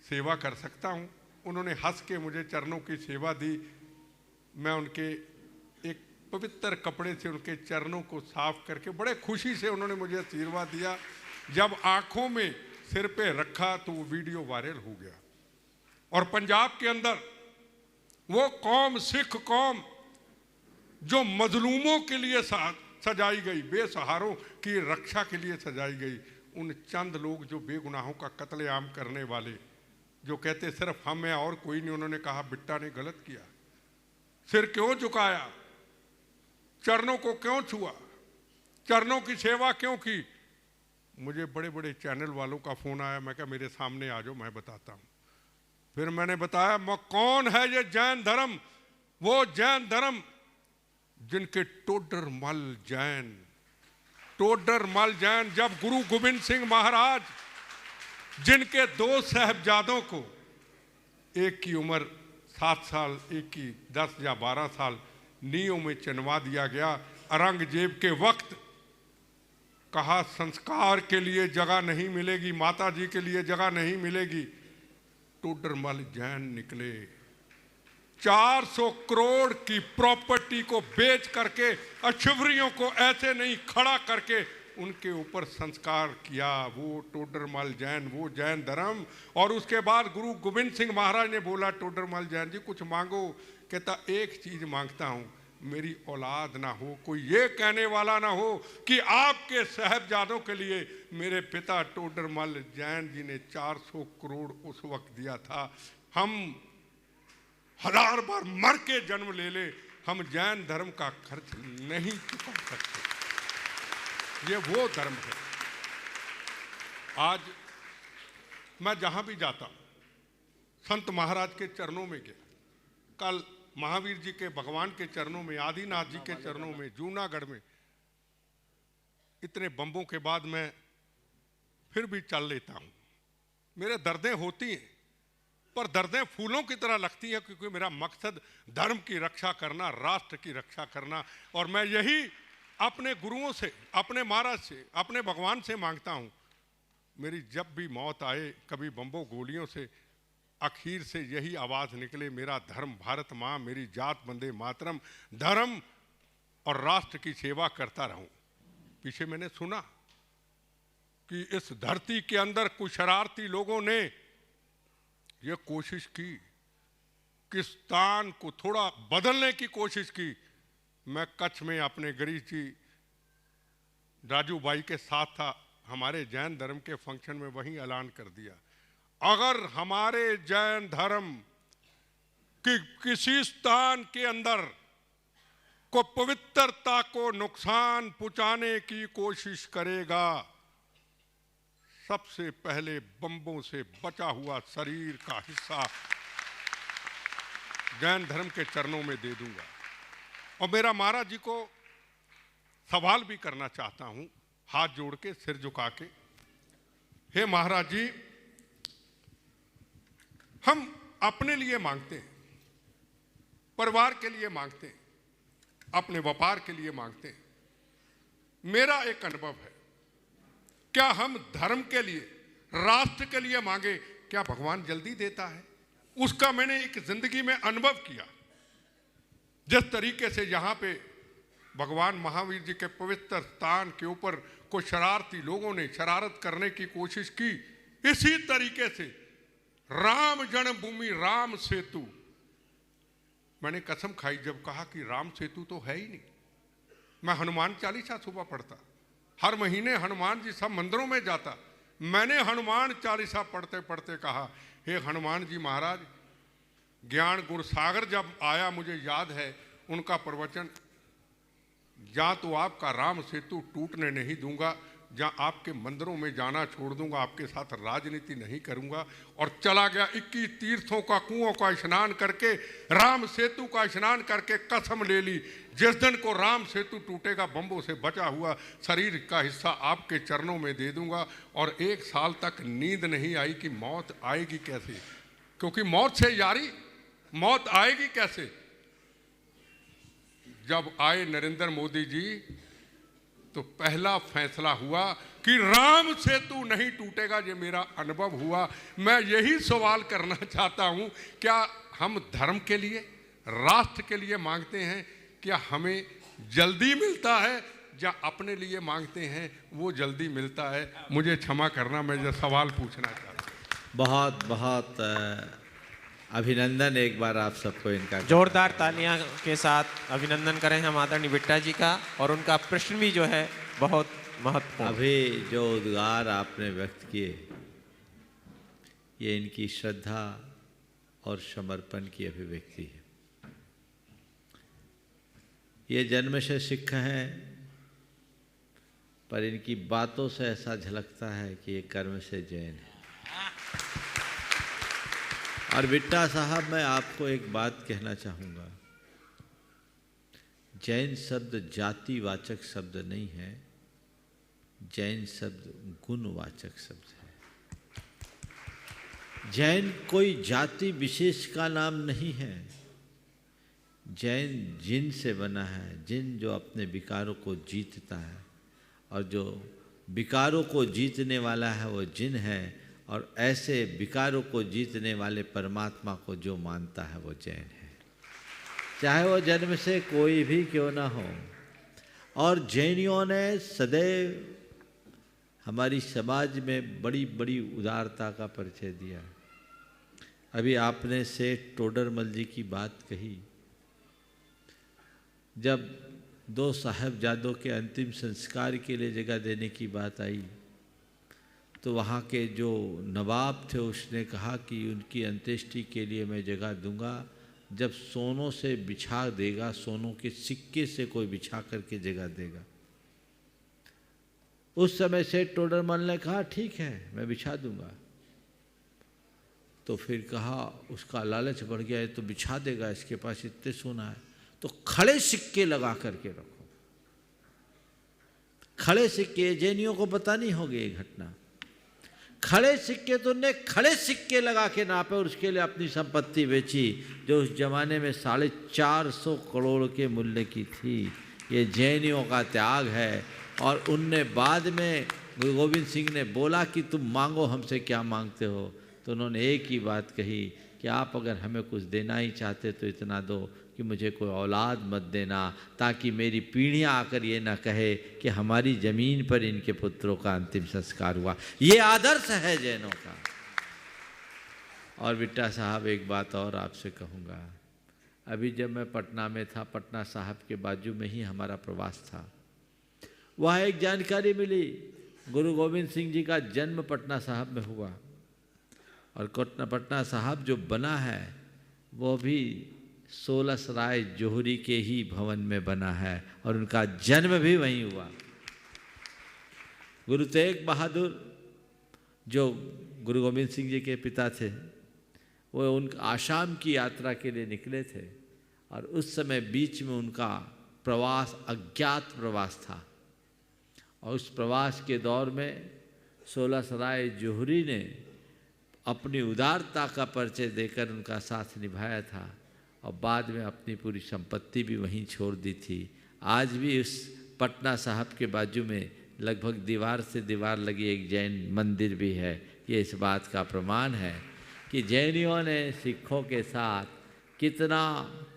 Speaker 7: सेवा कर सकता हूं। उन्होंने हंस के मुझे चरणों की सेवा दी। मैं उनके एक पवित्र कपड़े से उनके चरणों को साफ करके बड़े खुशी से उन्होंने मुझे आशीर्वाद दिया। जब आंखों में सिर पे रखा तो वो वीडियो वायरल हो गया। और पंजाब के अंदर वो कौम, सिख कौम, जो मजलूमों के लिए सजाई गई, बेसहारों की रक्षा के लिए सजाई गई, उन चंद लोग जो बेगुनाहों का कत्लेआम करने वाले, जो कहते सिर्फ हम हैं और कोई नहीं, उन्होंने कहा बिट्टा ने गलत किया, सिर क्यों झुकाया, चरणों को क्यों छुआ, चरणों की सेवा क्यों की। मुझे बड़े बड़े चैनल वालों का फोन आया, मैं कहा मेरे सामने आ जाओ, मैं बताता हूं। फिर मैंने बताया मैं कौन है ये जैन धर्म, वो जैन धर्म जिनके टोडरमल जैन, जब गुरु गोविंद सिंह महाराज, जिनके 2 साहिबजादों को, एक की उम्र 7 साल, एक की 10 या 12 साल, नींव में चिनवा दिया गया। औरंगजेब के वक्त कहा संस्कार के लिए जगह नहीं मिलेगी, माता जी के लिए जगह नहीं मिलेगी। टोडरमल जैन निकले, 400 करोड़ की प्रॉपर्टी को बेच करके, अशुभरियों को ऐसे नहीं खड़ा करके उनके ऊपर संस्कार किया। वो टोडरमल जैन, वो जैन धर्म। और उसके बाद गुरु गोविंद सिंह महाराज ने बोला, टोडरमल जैन जी कुछ मांगो। कहता एक चीज मांगता हूं, मेरी औलाद ना हो, कोई ये कहने वाला ना हो कि आपके साहबजादों के लिए मेरे पिता टोडरमल जैन जी ने 400 करोड़ उस वक्त दिया था। हम 1000 बार मर के जन्म ले ले, हम जैन धर्म का खर्च नहीं चुका सकते। ये वो धर्म है। आज मैं जहां भी जाता हूं, संत महाराज के चरणों में गया, कल महावीर जी के भगवान के चरणों में, आदिनाथ जी के चरणों में, जूनागढ़ में। इतने बम्बों के बाद मैं फिर भी चल लेता हूं। मेरे दर्दें होती हैं, पर दर्दें फूलों की तरह लगती हैं, क्योंकि मेरा मकसद धर्म की रक्षा करना, राष्ट्र की रक्षा करना। और मैं यही अपने गुरुओं से, अपने महाराज से, अपने भगवान से मांगता हूँ, मेरी जब भी मौत आए, कभी बम्बों गोलियों से, आखिर से यही आवाज़ निकले, मेरा धर्म भारत माँ, मेरी जात वंदे मातरम, धर्म और राष्ट्र की सेवा करता रहूं। पीछे मैंने सुना कि इस धरती के अंदर कुछ शरारती लोगों ने यह कोशिश की कि स्थान को थोड़ा बदलने की कोशिश की। मैं कच्छ में अपने गिरीश जी राजू भाई के साथ था, हमारे जैन धर्म के फंक्शन में वहीं ऐलान कर दिया, अगर हमारे जैन धर्म की किसी स्थान के अंदर को पवित्रता को नुकसान पहुंचाने की कोशिश करेगा, सबसे पहले बम्बों से बचा हुआ शरीर का हिस्सा जैन धर्म के चरणों में दे दूंगा। और मेरा महाराज जी को सवाल भी करना चाहता हूं, हाथ जोड़ के, सिर झुका के, हे महाराज जी, हम अपने लिए मांगते हैं, परिवार के लिए मांगते हैं, अपने व्यापार के लिए मांगते हैं। मेरा एक अनुभव है, क्या हम धर्म के लिए, राष्ट्र के लिए मांगे, क्या भगवान जल्दी देता है? उसका मैंने एक जिंदगी में अनुभव किया। जिस तरीके से यहां पे भगवान महावीर जी के पवित्र स्थान के ऊपर कुछ शरारती लोगों ने शरारत करने की कोशिश की, इसी तरीके से राम जन्मभूमि राम सेतु, मैंने कसम खाई जब कहा कि राम सेतु तो है ही नहीं। मैं हनुमान चालीसा सुबह पढ़ता, हर महीने हनुमान जी सब मंदिरों में जाता। मैंने हनुमान चालीसा पढ़ते पढ़ते कहा, हे हनुमान जी महाराज, ज्ञान गुण सागर जब आया, मुझे याद है उनका प्रवचन, जहाँ तो आपका राम सेतु टूटने नहीं दूंगा, जहाँ आपके मंदिरों में जाना छोड़ दूंगा, आपके साथ राजनीति नहीं करूंगा। और चला गया 21 तीर्थों का, कुओं का स्नान करके, राम सेतु का स्नान करके कसम ले ली, जिस दिन को राम सेतु टूटेगा, बम्बों से बचा हुआ शरीर का हिस्सा आपके चरणों में दे दूंगा। और 1 साल तक नींद नहीं आई कि मौत आएगी कैसे, क्योंकि मौत से यारी, मौत आएगी कैसे। जब आए नरेंद्र मोदी जी तो पहला फैसला हुआ कि राम सेतु नहीं टूटेगा। ये मेरा अनुभव हुआ। मैं यही सवाल करना चाहता हूं, क्या हम धर्म के लिए, राष्ट्र के लिए मांगते हैं, क्या हमें जल्दी मिलता है, या अपने लिए मांगते हैं वो जल्दी मिलता है? मुझे क्षमा करना, मैं जो सवाल पूछना चाहता हूं।
Speaker 3: बहुत बहुत अभिनंदन एक बार आप सबको इनका।
Speaker 1: जोरदार तालियां के साथ अभिनंदन करें हम आदरणीय बिट्टा जी का। और उनका प्रश्न भी जो है बहुत महत्वपूर्ण।
Speaker 3: अभी जो उद्गार आपने व्यक्त किए, ये इनकी श्रद्धा और समर्पण की अभिव्यक्ति है। ये जन्म से सिख हैं, पर इनकी बातों से ऐसा झलकता है कि ये कर्म से जैन है। और बिट्टा साहब, मैं आपको एक बात कहना चाहूँगा, जैन शब्द जातिवाचक शब्द नहीं है, जैन शब्द गुणवाचक शब्द है। जैन कोई जाति विशेष का नाम नहीं है। जैन जिन से बना है, जिन जो अपने विकारों को जीतता है, और जो विकारों को जीतने वाला है वो जिन है, और ऐसे विकारों को जीतने वाले परमात्मा को जो मानता है वो जैन है, चाहे वो जन्म से कोई भी क्यों ना हो। और जैनियों ने सदैव हमारी समाज में बड़ी बड़ी उदारता का परिचय दिया। अभी आपने सेठ टोडरमल जी की बात कही, जब 2 साहबजादों के अंतिम संस्कार के लिए जगह देने की बात आई, तो वहाँ के जो नवाब थे उसने कहा कि उनकी अंत्येष्टि के लिए मैं जगह दूंगा जब सोनों से बिछा देगा, सोनों के सिक्के से कोई बिछा करके जगह देगा। उस समय सेठ टोडरमल ने कहा ठीक है मैं बिछा दूंगा। तो फिर कहा, उसका लालच बढ़ गया, ये तो बिछा देगा, इसके पास इतने सोना है, तो खड़े सिक्के लगा करके रखो। खड़े सिक्के, जैनियों को पता नहीं होगी ये घटना। खड़े सिक्के तो उनने खड़े सिक्के लगा के नापे और उसके लिए अपनी संपत्ति बेची जो उस जमाने में 450 करोड़ के मूल्य की थी। ये जैनियों का त्याग है। और उनने बाद में गुरु गोविंद सिंह ने बोला कि तुम मांगो हमसे क्या मांगते हो, तो उन्होंने एक ही बात कही कि आप अगर हमें कुछ देना ही चाहते तो इतना दो कि मुझे कोई औलाद मत देना, ताकि मेरी पीढ़ियां आकर ये ना कहे कि हमारी ज़मीन पर इनके पुत्रों का अंतिम संस्कार हुआ। ये आदर्श है जैनों का। और बिट्टा साहब एक बात और आपसे कहूँगा, अभी जब मैं पटना में था, पटना साहब के बाजू में ही हमारा प्रवास था, वहाँ एक जानकारी मिली गुरु गोविंद सिंह जी का जन्म पटना साहब में हुआ और पटना साहब जो बना है वो भी 16 सराय जोहरी के ही भवन में बना है और उनका जन्म भी वहीं हुआ। गुरु तेग बहादुर जो गुरु गोविंद सिंह जी के पिता थे, वो उनका आसाम की यात्रा के लिए निकले थे और उस समय बीच में उनका प्रवास अज्ञात प्रवास था और उस प्रवास के दौर में 16 सराय जोहरी ने अपनी उदारता का परिचय देकर उनका साथ निभाया था और बाद में अपनी पूरी संपत्ति भी वहीं छोड़ दी थी। आज भी उस पटना साहब के बाजू में लगभग दीवार से दीवार लगी एक जैन मंदिर भी है। ये इस बात का प्रमाण है कि जैनियों ने सिखों के साथ कितना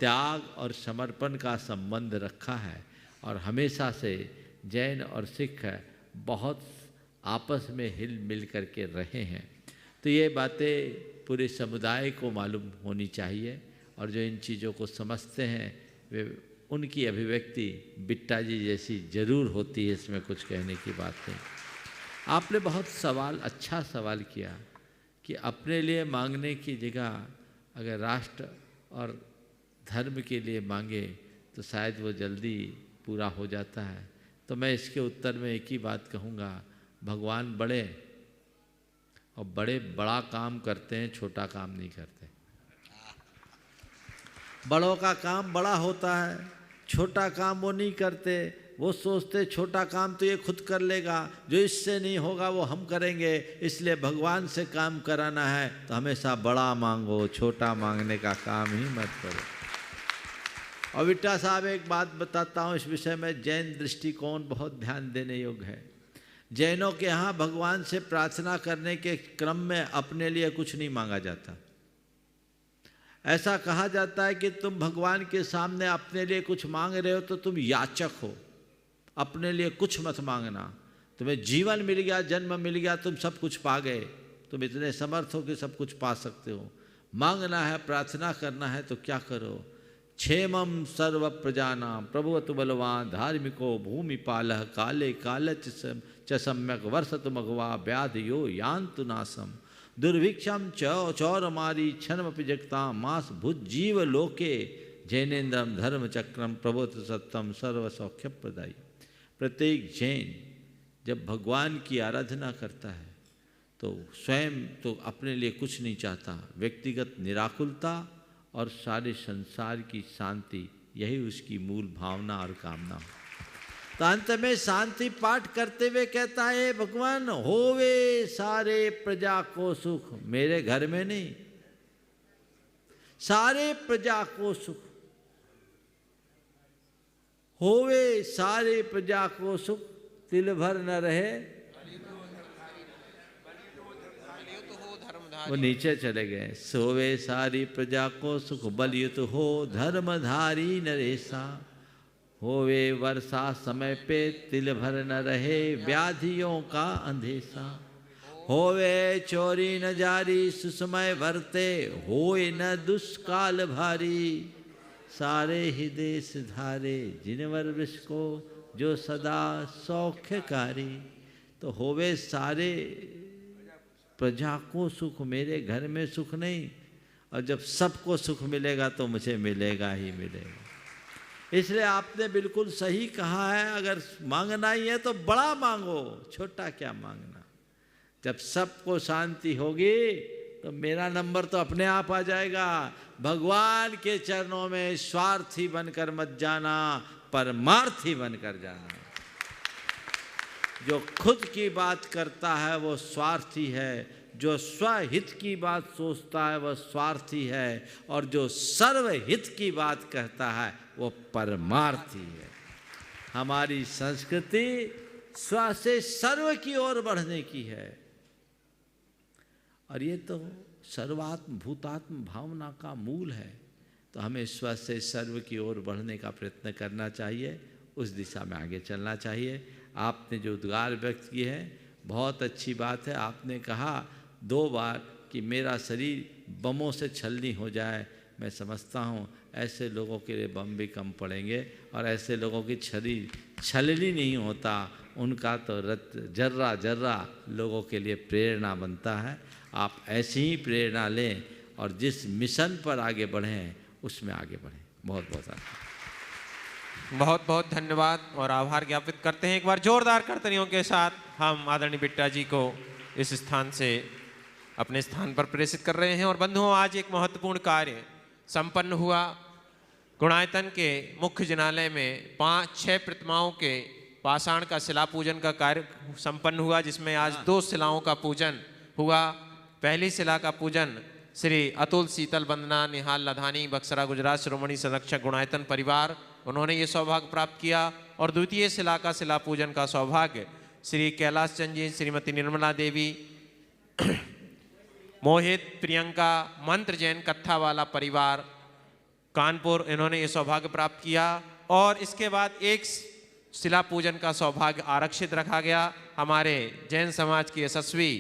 Speaker 3: त्याग और समर्पण का संबंध रखा है और हमेशा से जैन और सिख बहुत आपस में हिल मिल करके रहे हैं। तो ये बातें पूरे समुदाय को मालूम होनी चाहिए और जो इन चीज़ों को समझते हैं वे उनकी अभिव्यक्ति बिट्टा जी जैसी ज़रूर होती है, इसमें कुछ कहने की बात नहीं। आपने बहुत अच्छा सवाल किया कि अपने लिए मांगने की जगह अगर राष्ट्र और धर्म के लिए मांगे तो शायद वो जल्दी पूरा हो जाता है। तो मैं इसके उत्तर में एक ही बात कहूँगा, भगवान बड़े और बड़ा काम करते हैं, छोटा काम नहीं करते। बड़ों का काम बड़ा होता है, छोटा काम वो नहीं करते। वो सोचते छोटा काम तो ये खुद कर लेगा, जो इससे नहीं होगा वो हम करेंगे, इसलिए भगवान से काम कराना है तो हमेशा बड़ा मांगो, छोटा मांगने का काम ही मत करो। और बिट्टा साहब एक बात बताता हूँ, इस विषय में जैन दृष्टिकोण बहुत ध्यान देने योग्य है। जैनों के यहाँ भगवान से प्रार्थना करने के क्रम में अपने लिए कुछ नहीं मांगा जाता। ऐसा कहा जाता है कि तुम भगवान के सामने अपने लिए कुछ मांग रहे हो तो तुम याचक हो, अपने लिए कुछ मत मांगना। तुम्हें जीवन मिल गया, जन्म मिल गया, तुम सब कुछ पा गए, तुम इतने समर्थ हो कि सब कुछ पा सकते हो। मांगना है, प्रार्थना करना है तो क्या करो, क्षेमम सर्व प्रजानां प्रभुवतु बलवान धार्मिको भूमिपालः काले कालच च सम्यक वर्षतु मघवा व्याधियो यान्तु नासम दुर्भिक्षम चौरमारी क्षणमपि जगता मास भुज्जीव लोके जैनेन्द्रम धर्म चक्रम प्रभुवतु सत्यम सर्व सौख्य प्रदायी। प्रत्येक जैन जब भगवान की आराधना करता है तो स्वयं तो अपने लिए कुछ नहीं चाहता, व्यक्तिगत निराकुलता और सारे संसार की शांति, यही उसकी मूल भावना और कामना हो। तो अंत में शांति पाठ करते हुए कहता है, भगवान होवे सारे प्रजा को सुख, मेरे घर में नहीं, सारे प्रजा को सुख, होवे सारे प्रजा को सुख, तिल भर न रहे। वो नीचे चले गए। सोवे सारी प्रजा को सुख, बलयुत हो धर्मधारी नरेशा, होवे वर्षा समय पे तिल भर न रहे व्याधियों का अंधेशा, होवे चोरी न जारी सुसमय भरते, होए न दुष्काल भारी, सारे ही देश धारे जिनवर वृष को जो सदा सौख्यकारी। तो होवे सारे प्रजा को सुख, मेरे घर में सुख नहीं, और जब सबको सुख मिलेगा तो मुझे मिलेगा ही मिलेगा। इसलिए आपने बिल्कुल सही कहा है, अगर मांगना ही है तो बड़ा मांगो, छोटा क्या मांगना। जब सबको शांति होगी तो मेरा नंबर तो अपने आप आ जाएगा। भगवान के चरणों में स्वार्थी बनकर मत जाना, परमार्थी बनकर जाना। जो खुद की बात करता है वो स्वार्थी है, जो स्वहित की बात सोचता है वह स्वार्थी है, और जो सर्वहित की बात कहता है वो परमार्थी है। हमारी संस्कृति स्व से सर्व की ओर बढ़ने की है, और ये तो सर्वात्म भूतात्म भावना का मूल है। तो हमें स्व से सर्व की ओर बढ़ने का प्रयत्न करना चाहिए, उस दिशा में आगे चलना चाहिए। आपने जो उद्गार व्यक्त किए हैं बहुत अच्छी बात है। आपने कहा 2 बार कि मेरा शरीर बमों से छलनी हो जाए। मैं समझता हूँ ऐसे लोगों के लिए बम भी कम पड़ेंगे, और ऐसे लोगों की शरीर छलनी नहीं होता, उनका तो जर्रा जर्रा लोगों के लिए प्रेरणा बनता है। आप ऐसी ही प्रेरणा लें और जिस मिशन पर आगे बढ़ें उसमें आगे बढ़ें। बहुत बहुत आभार।
Speaker 1: बहुत बहुत धन्यवाद और आभार ज्ञापित करते हैं। एक बार जोरदार करतनियों के साथ हम आदरणीय बिट्टा जी को इस स्थान से अपने स्थान पर प्रेषित कर रहे हैं। और बंधुओं, आज एक महत्वपूर्ण कार्य संपन्न हुआ। गुणायतन के मुख्य जिनालय में 5-6 प्रतिमाओं के पाषाण का शिला पूजन का कार्य संपन्न हुआ, जिसमें आज 2 शिलाओं का पूजन हुआ। पहली शिला का पूजन श्री अतुल शीतल वंदना निहाल लधानी बक्सरा गुजरात श्रोमणी संरक्षक गुणायतन परिवार, उन्होंने ये सौभाग्य प्राप्त किया। और द्वितीय शिला का शिला पूजन का सौभाग्य श्री कैलाश चंद जी, श्रीमती निर्मला देवी, मोहित प्रियंका मंत्र जैन कत्था वाला परिवार कानपुर, इन्होंने ये सौभाग्य प्राप्त किया। और इसके बाद एक शिला पूजन का सौभाग्य आरक्षित रखा गया। हमारे जैन समाज की यशस्वी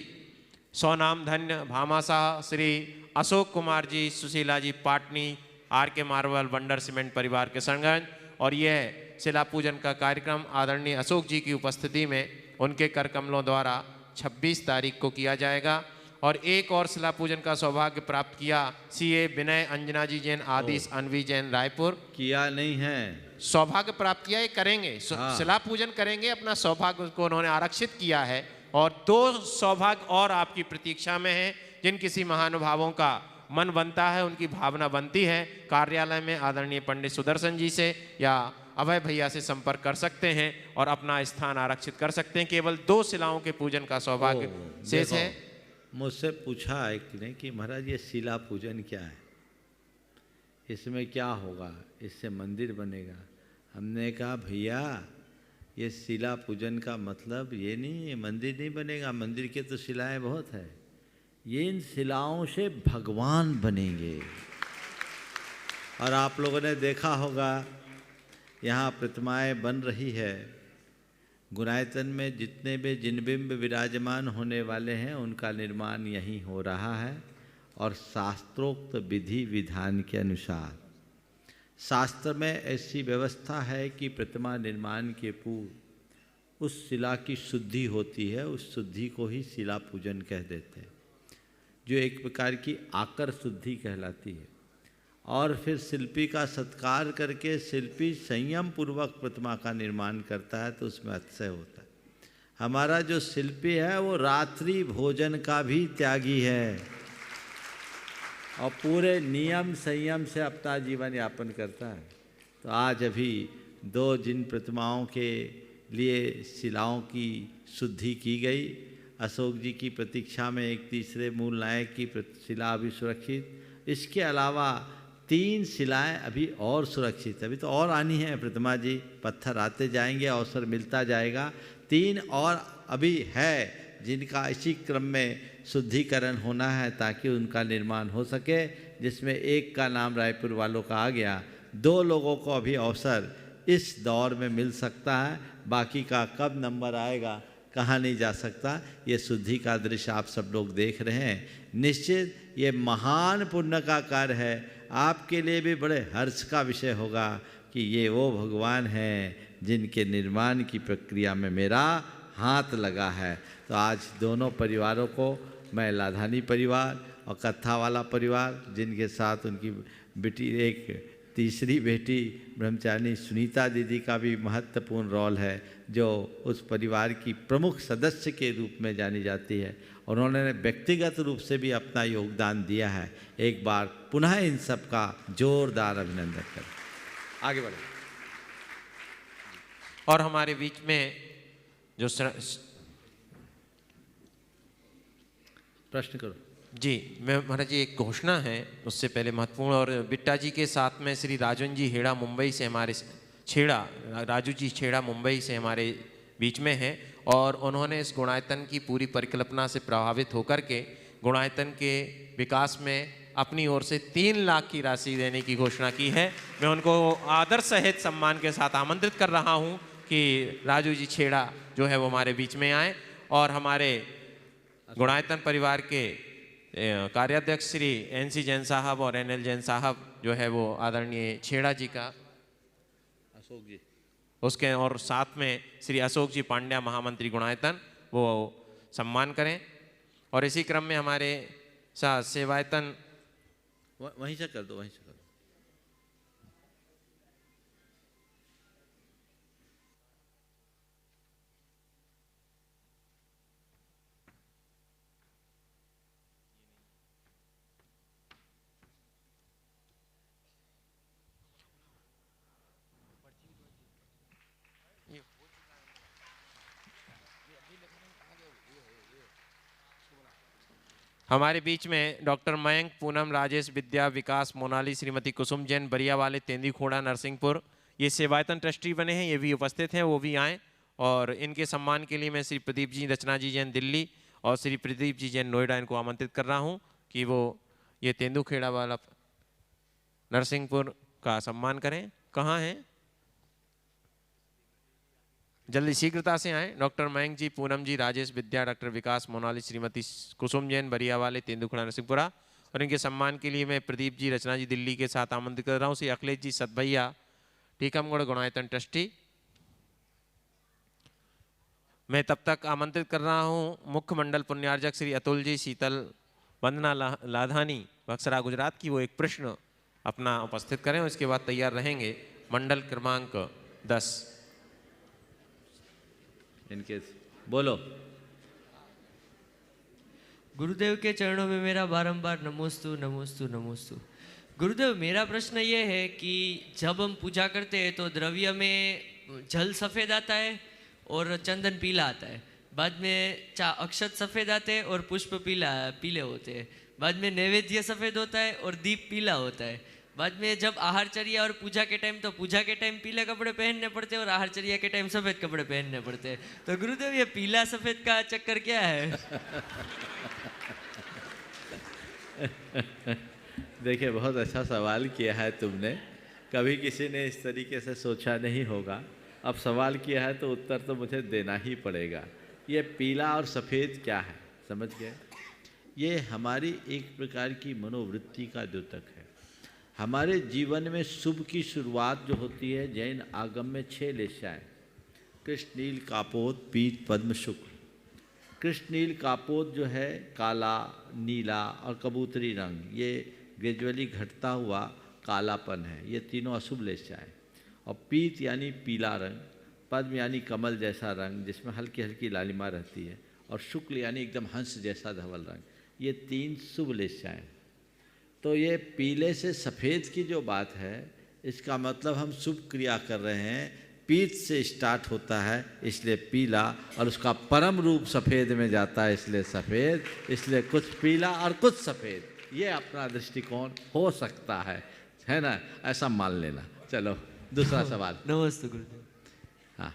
Speaker 1: स्वनाम धन्य भामाशाह Shri Ashok Kumar ji, Sushila ji Patni, RK Marble Wonder Cement परिवार के संगन। और यह शिला पूजन का कार्यक्रम आदरणीय अशोक जी की उपस्थिति में उनके कर कमलों द्वारा 26 तारीख को किया जाएगा। और एक और शिला पूजन का सौभाग्य प्राप्त किया CA विनय अंजना जी जैन, आदिश अनवी जैन रायपुर।
Speaker 3: किया नहीं है,
Speaker 1: सौभाग्य प्राप्त किया, ये करेंगे, शिला पूजन करेंगे, अपना सौभाग्य को उन्होंने आरक्षित किया है। और 2 सौभाग्य और आपकी प्रतीक्षा में हैं। जिन किसी महानुभावों का मन बनता है, उनकी भावना बनती है, कार्यालय में आदरणीय पंडित सुदर्शन जी से या अभय भैया से संपर्क कर सकते हैं और अपना स्थान आरक्षित कर सकते हैं। केवल 2 शिलाओं के पूजन का सौभाग्य शेष है।
Speaker 3: मुझसे पूछा है कि नहीं कि महाराज ये शिला पूजन क्या है, इसमें क्या होगा, इससे मंदिर बनेगा। हमने कहा भैया ये शिला पूजन का मतलब ये नहीं, ये मंदिर नहीं बनेगा, मंदिर के तो शिलाएं बहुत है, ये इन शिलाओं से भगवान बनेंगे। और आप लोगों ने देखा होगा यहाँ प्रतिमाएं बन रही है। गुणायतन में जितने भी जिनबिंब विराजमान होने वाले हैं उनका निर्माण यहीं हो रहा है, और शास्त्रोक्त विधि विधान के अनुसार। शास्त्र में ऐसी व्यवस्था है कि प्रतिमा निर्माण के पूर्व उस शिला की शुद्धि होती है, उस शुद्धि को ही शिला पूजन कह देते हैं, जो एक प्रकार की आकर शुद्धि कहलाती है। और फिर शिल्पी का सत्कार करके शिल्पी संयम पूर्वक प्रतिमा का निर्माण करता है, तो उसमें अतिशय होता है। हमारा जो शिल्पी है वो रात्रि भोजन का भी त्यागी है और पूरे नियम संयम से अपना जीवन यापन करता है। तो आज अभी 2 जिन प्रतिमाओं के लिए शिलाओं की शुद्धि की गई, अशोक जी की प्रतीक्षा में एक तीसरे मूल नायक की शिला अभी सुरक्षित, इसके अलावा 3 शिलाएं अभी और सुरक्षित, अभी तो और आनी है प्रतिमा जी, पत्थर आते जाएंगे, अवसर मिलता जाएगा। 3 और अभी है जिनका इसी क्रम में शुद्धिकरण होना है ताकि उनका निर्माण हो सके, जिसमें एक का नाम रायपुर वालों का आ गया। 2 लोगों को अभी अवसर इस दौर में मिल सकता है, बाकी का कब नंबर आएगा कहाँ नहीं जा सकता। ये शुद्धि का दृश्य आप सब लोग देख रहे हैं। निश्चित ये महान पुण्य का कार्य है, आपके लिए भी बड़े हर्ष का विषय होगा कि ये वो भगवान हैं जिनके निर्माण की प्रक्रिया में मेरा हाथ लगा है। तो आज दोनों परिवारों को मैं लाधानी परिवार और कत्था वाला परिवार, जिनके साथ उनकी बेटी एक तीसरी बेटी ब्रह्मचारिणी सुनीता दीदी का भी महत्वपूर्ण रोल है, जो उस परिवार की प्रमुख सदस्य के रूप में जानी जाती है, और उन्होंने व्यक्तिगत रूप से भी अपना योगदान दिया है। एक बार पुनः इन सब का जोरदार अभिनंदन करें। आगे बढ़ें।
Speaker 1: और हमारे बीच में जो
Speaker 3: प्रश्न करो।
Speaker 1: जी, मैं महाराज जी एक घोषणा है उससे पहले महत्वपूर्ण, और बिट्टा जी के साथ में श्री राजन जी हेड़ा मुंबई से हमारे राजू जी छेड़ा मुंबई से हमारे बीच में हैं, और उन्होंने इस गुणायतन की पूरी परिकल्पना से प्रभावित होकर के गुणायतन के विकास में अपनी ओर से 3 लाख की राशि देने की घोषणा की है। मैं उनको आदर सहित सम्मान के साथ आमंत्रित कर रहा हूं कि राजू जी छेड़ा जो है वो हमारे बीच में आए, और हमारे गुणायतन परिवार के कार्याध्यक्ष श्री NC जैन साहब और NL जैन साहब जो है वो आदरणीय छेड़ा जी का
Speaker 3: अशोक जी
Speaker 1: उसके, और साथ में श्री अशोक जी पांड्या महामंत्री गुणायतन वो सम्मान करें। और इसी क्रम में हमारे साथ सेवायतन
Speaker 3: वहीं से कर दो, वहीं से कर दो।
Speaker 1: हमारे बीच में डॉक्टर मयंक, पूनम, राजेश, विद्या, विकास, मोनाली, श्रीमती कुसुम जैन बरिया वाले तेंदुखोड़ा नरसिंहपुर, ये सेवायतन ट्रस्टी बने हैं, ये भी उपस्थित हैं, वो भी आएँ। और इनके सम्मान के लिए मैं श्री प्रदीप जी रचना जी जैन दिल्ली और श्री प्रदीप जी जैन नोएडा इनको आमंत्रित कर रहा हूँ कि वो ये तेंदुखेड़ा वाला नरसिंहपुर का सम्मान करें। कहाँ हैं? जल्दी शीघ्रता से आएँ। डॉक्टर मयंक जी, पूनम जी, राजेश, विद्या, डॉक्टर विकास, मोनाली, श्रीमती कुसुम जैन बरिया वाले तेंदुखेड़ा नरसिंहपुरा, और इनके सम्मान के लिए मैं प्रदीप जी रचना जी दिल्ली के साथ आमंत्रित कर रहा हूँ। श्री अखिलेश जी सतभैया, टीकमगढ़ गुणायतन ट्रस्टी। मैं तब तक आमंत्रित कर रहा हूँ मुख्य मंडल पुण्यार्जक श्री अतुल जी, शीतल, वंदना लाधानी, बक्सरा गुजरात की, वो एक प्रश्न अपना उपस्थित करें, उसके बाद तैयार रहेंगे मंडल क्रमांक 10।
Speaker 3: इनके बोलो।
Speaker 8: गुरुदेव के चरणों में मेरा बारंबार नमोस्तु नमोस्तु नमोस्तु। गुरुदेव, मेरा प्रश्न ये है कि जब हम पूजा करते हैं तो द्रव्य में जल सफ़ेद आता है और चंदन पीला आता है, बाद में अक्षत सफ़ेद आते हैं और पुष्प पीले होते हैं, बाद में नैवेद्य सफ़ेद होता है और दीप पीला होता है, बाद में जब आहारचर्या और पूजा के टाइम, तो पूजा के टाइम पीले कपड़े पहनने पड़ते हैं और आहारचर्या के टाइम सफ़ेद कपड़े पहनने पड़ते हैं। तो गुरुदेव, ये पीला सफ़ेद का चक्कर क्या है?
Speaker 3: देखिए, बहुत अच्छा सवाल किया है तुमने, कभी किसी ने इस तरीके से सोचा नहीं होगा। अब सवाल किया है तो उत्तर तो मुझे देना ही पड़ेगा। ये पीला और सफ़ेद क्या है, समझ गए? ये हमारी एक प्रकार की मनोवृत्ति का द्योतक है। हमारे जीवन में शुभ की शुरुआत जो होती है, जैन आगम में 6 लेशाएँ: कृष्ण, नील, कापोत, पीत, पद्म, शुक्ल। कृष्ण नील कापोत जो है काला, नीला और कबूतरी रंग, ये ग्रेजुअली घटता हुआ कालापन है, ये तीनों अशुभ लेशाएँ। और पीत यानी पीला रंग, पद्म यानी कमल जैसा रंग जिसमें हल्की हल्की लालिमा रहती है, और शुक्ल यानी एकदम हंस जैसा धवल रंग, ये 3 शुभ लेशाएँ। तो ये पीले से सफ़ेद की जो बात है, इसका मतलब हम शुभ क्रिया कर रहे हैं। पीत से स्टार्ट होता है इसलिए पीला, और उसका परम रूप सफ़ेद में जाता है इसलिए सफ़ेद, इसलिए कुछ पीला और कुछ सफ़ेद, ये अपना दृष्टिकोण हो सकता है ना? ऐसा मान लेना। चलो दूसरा सवाल।
Speaker 8: नमस्ते गुरुदेव।
Speaker 3: हाँ,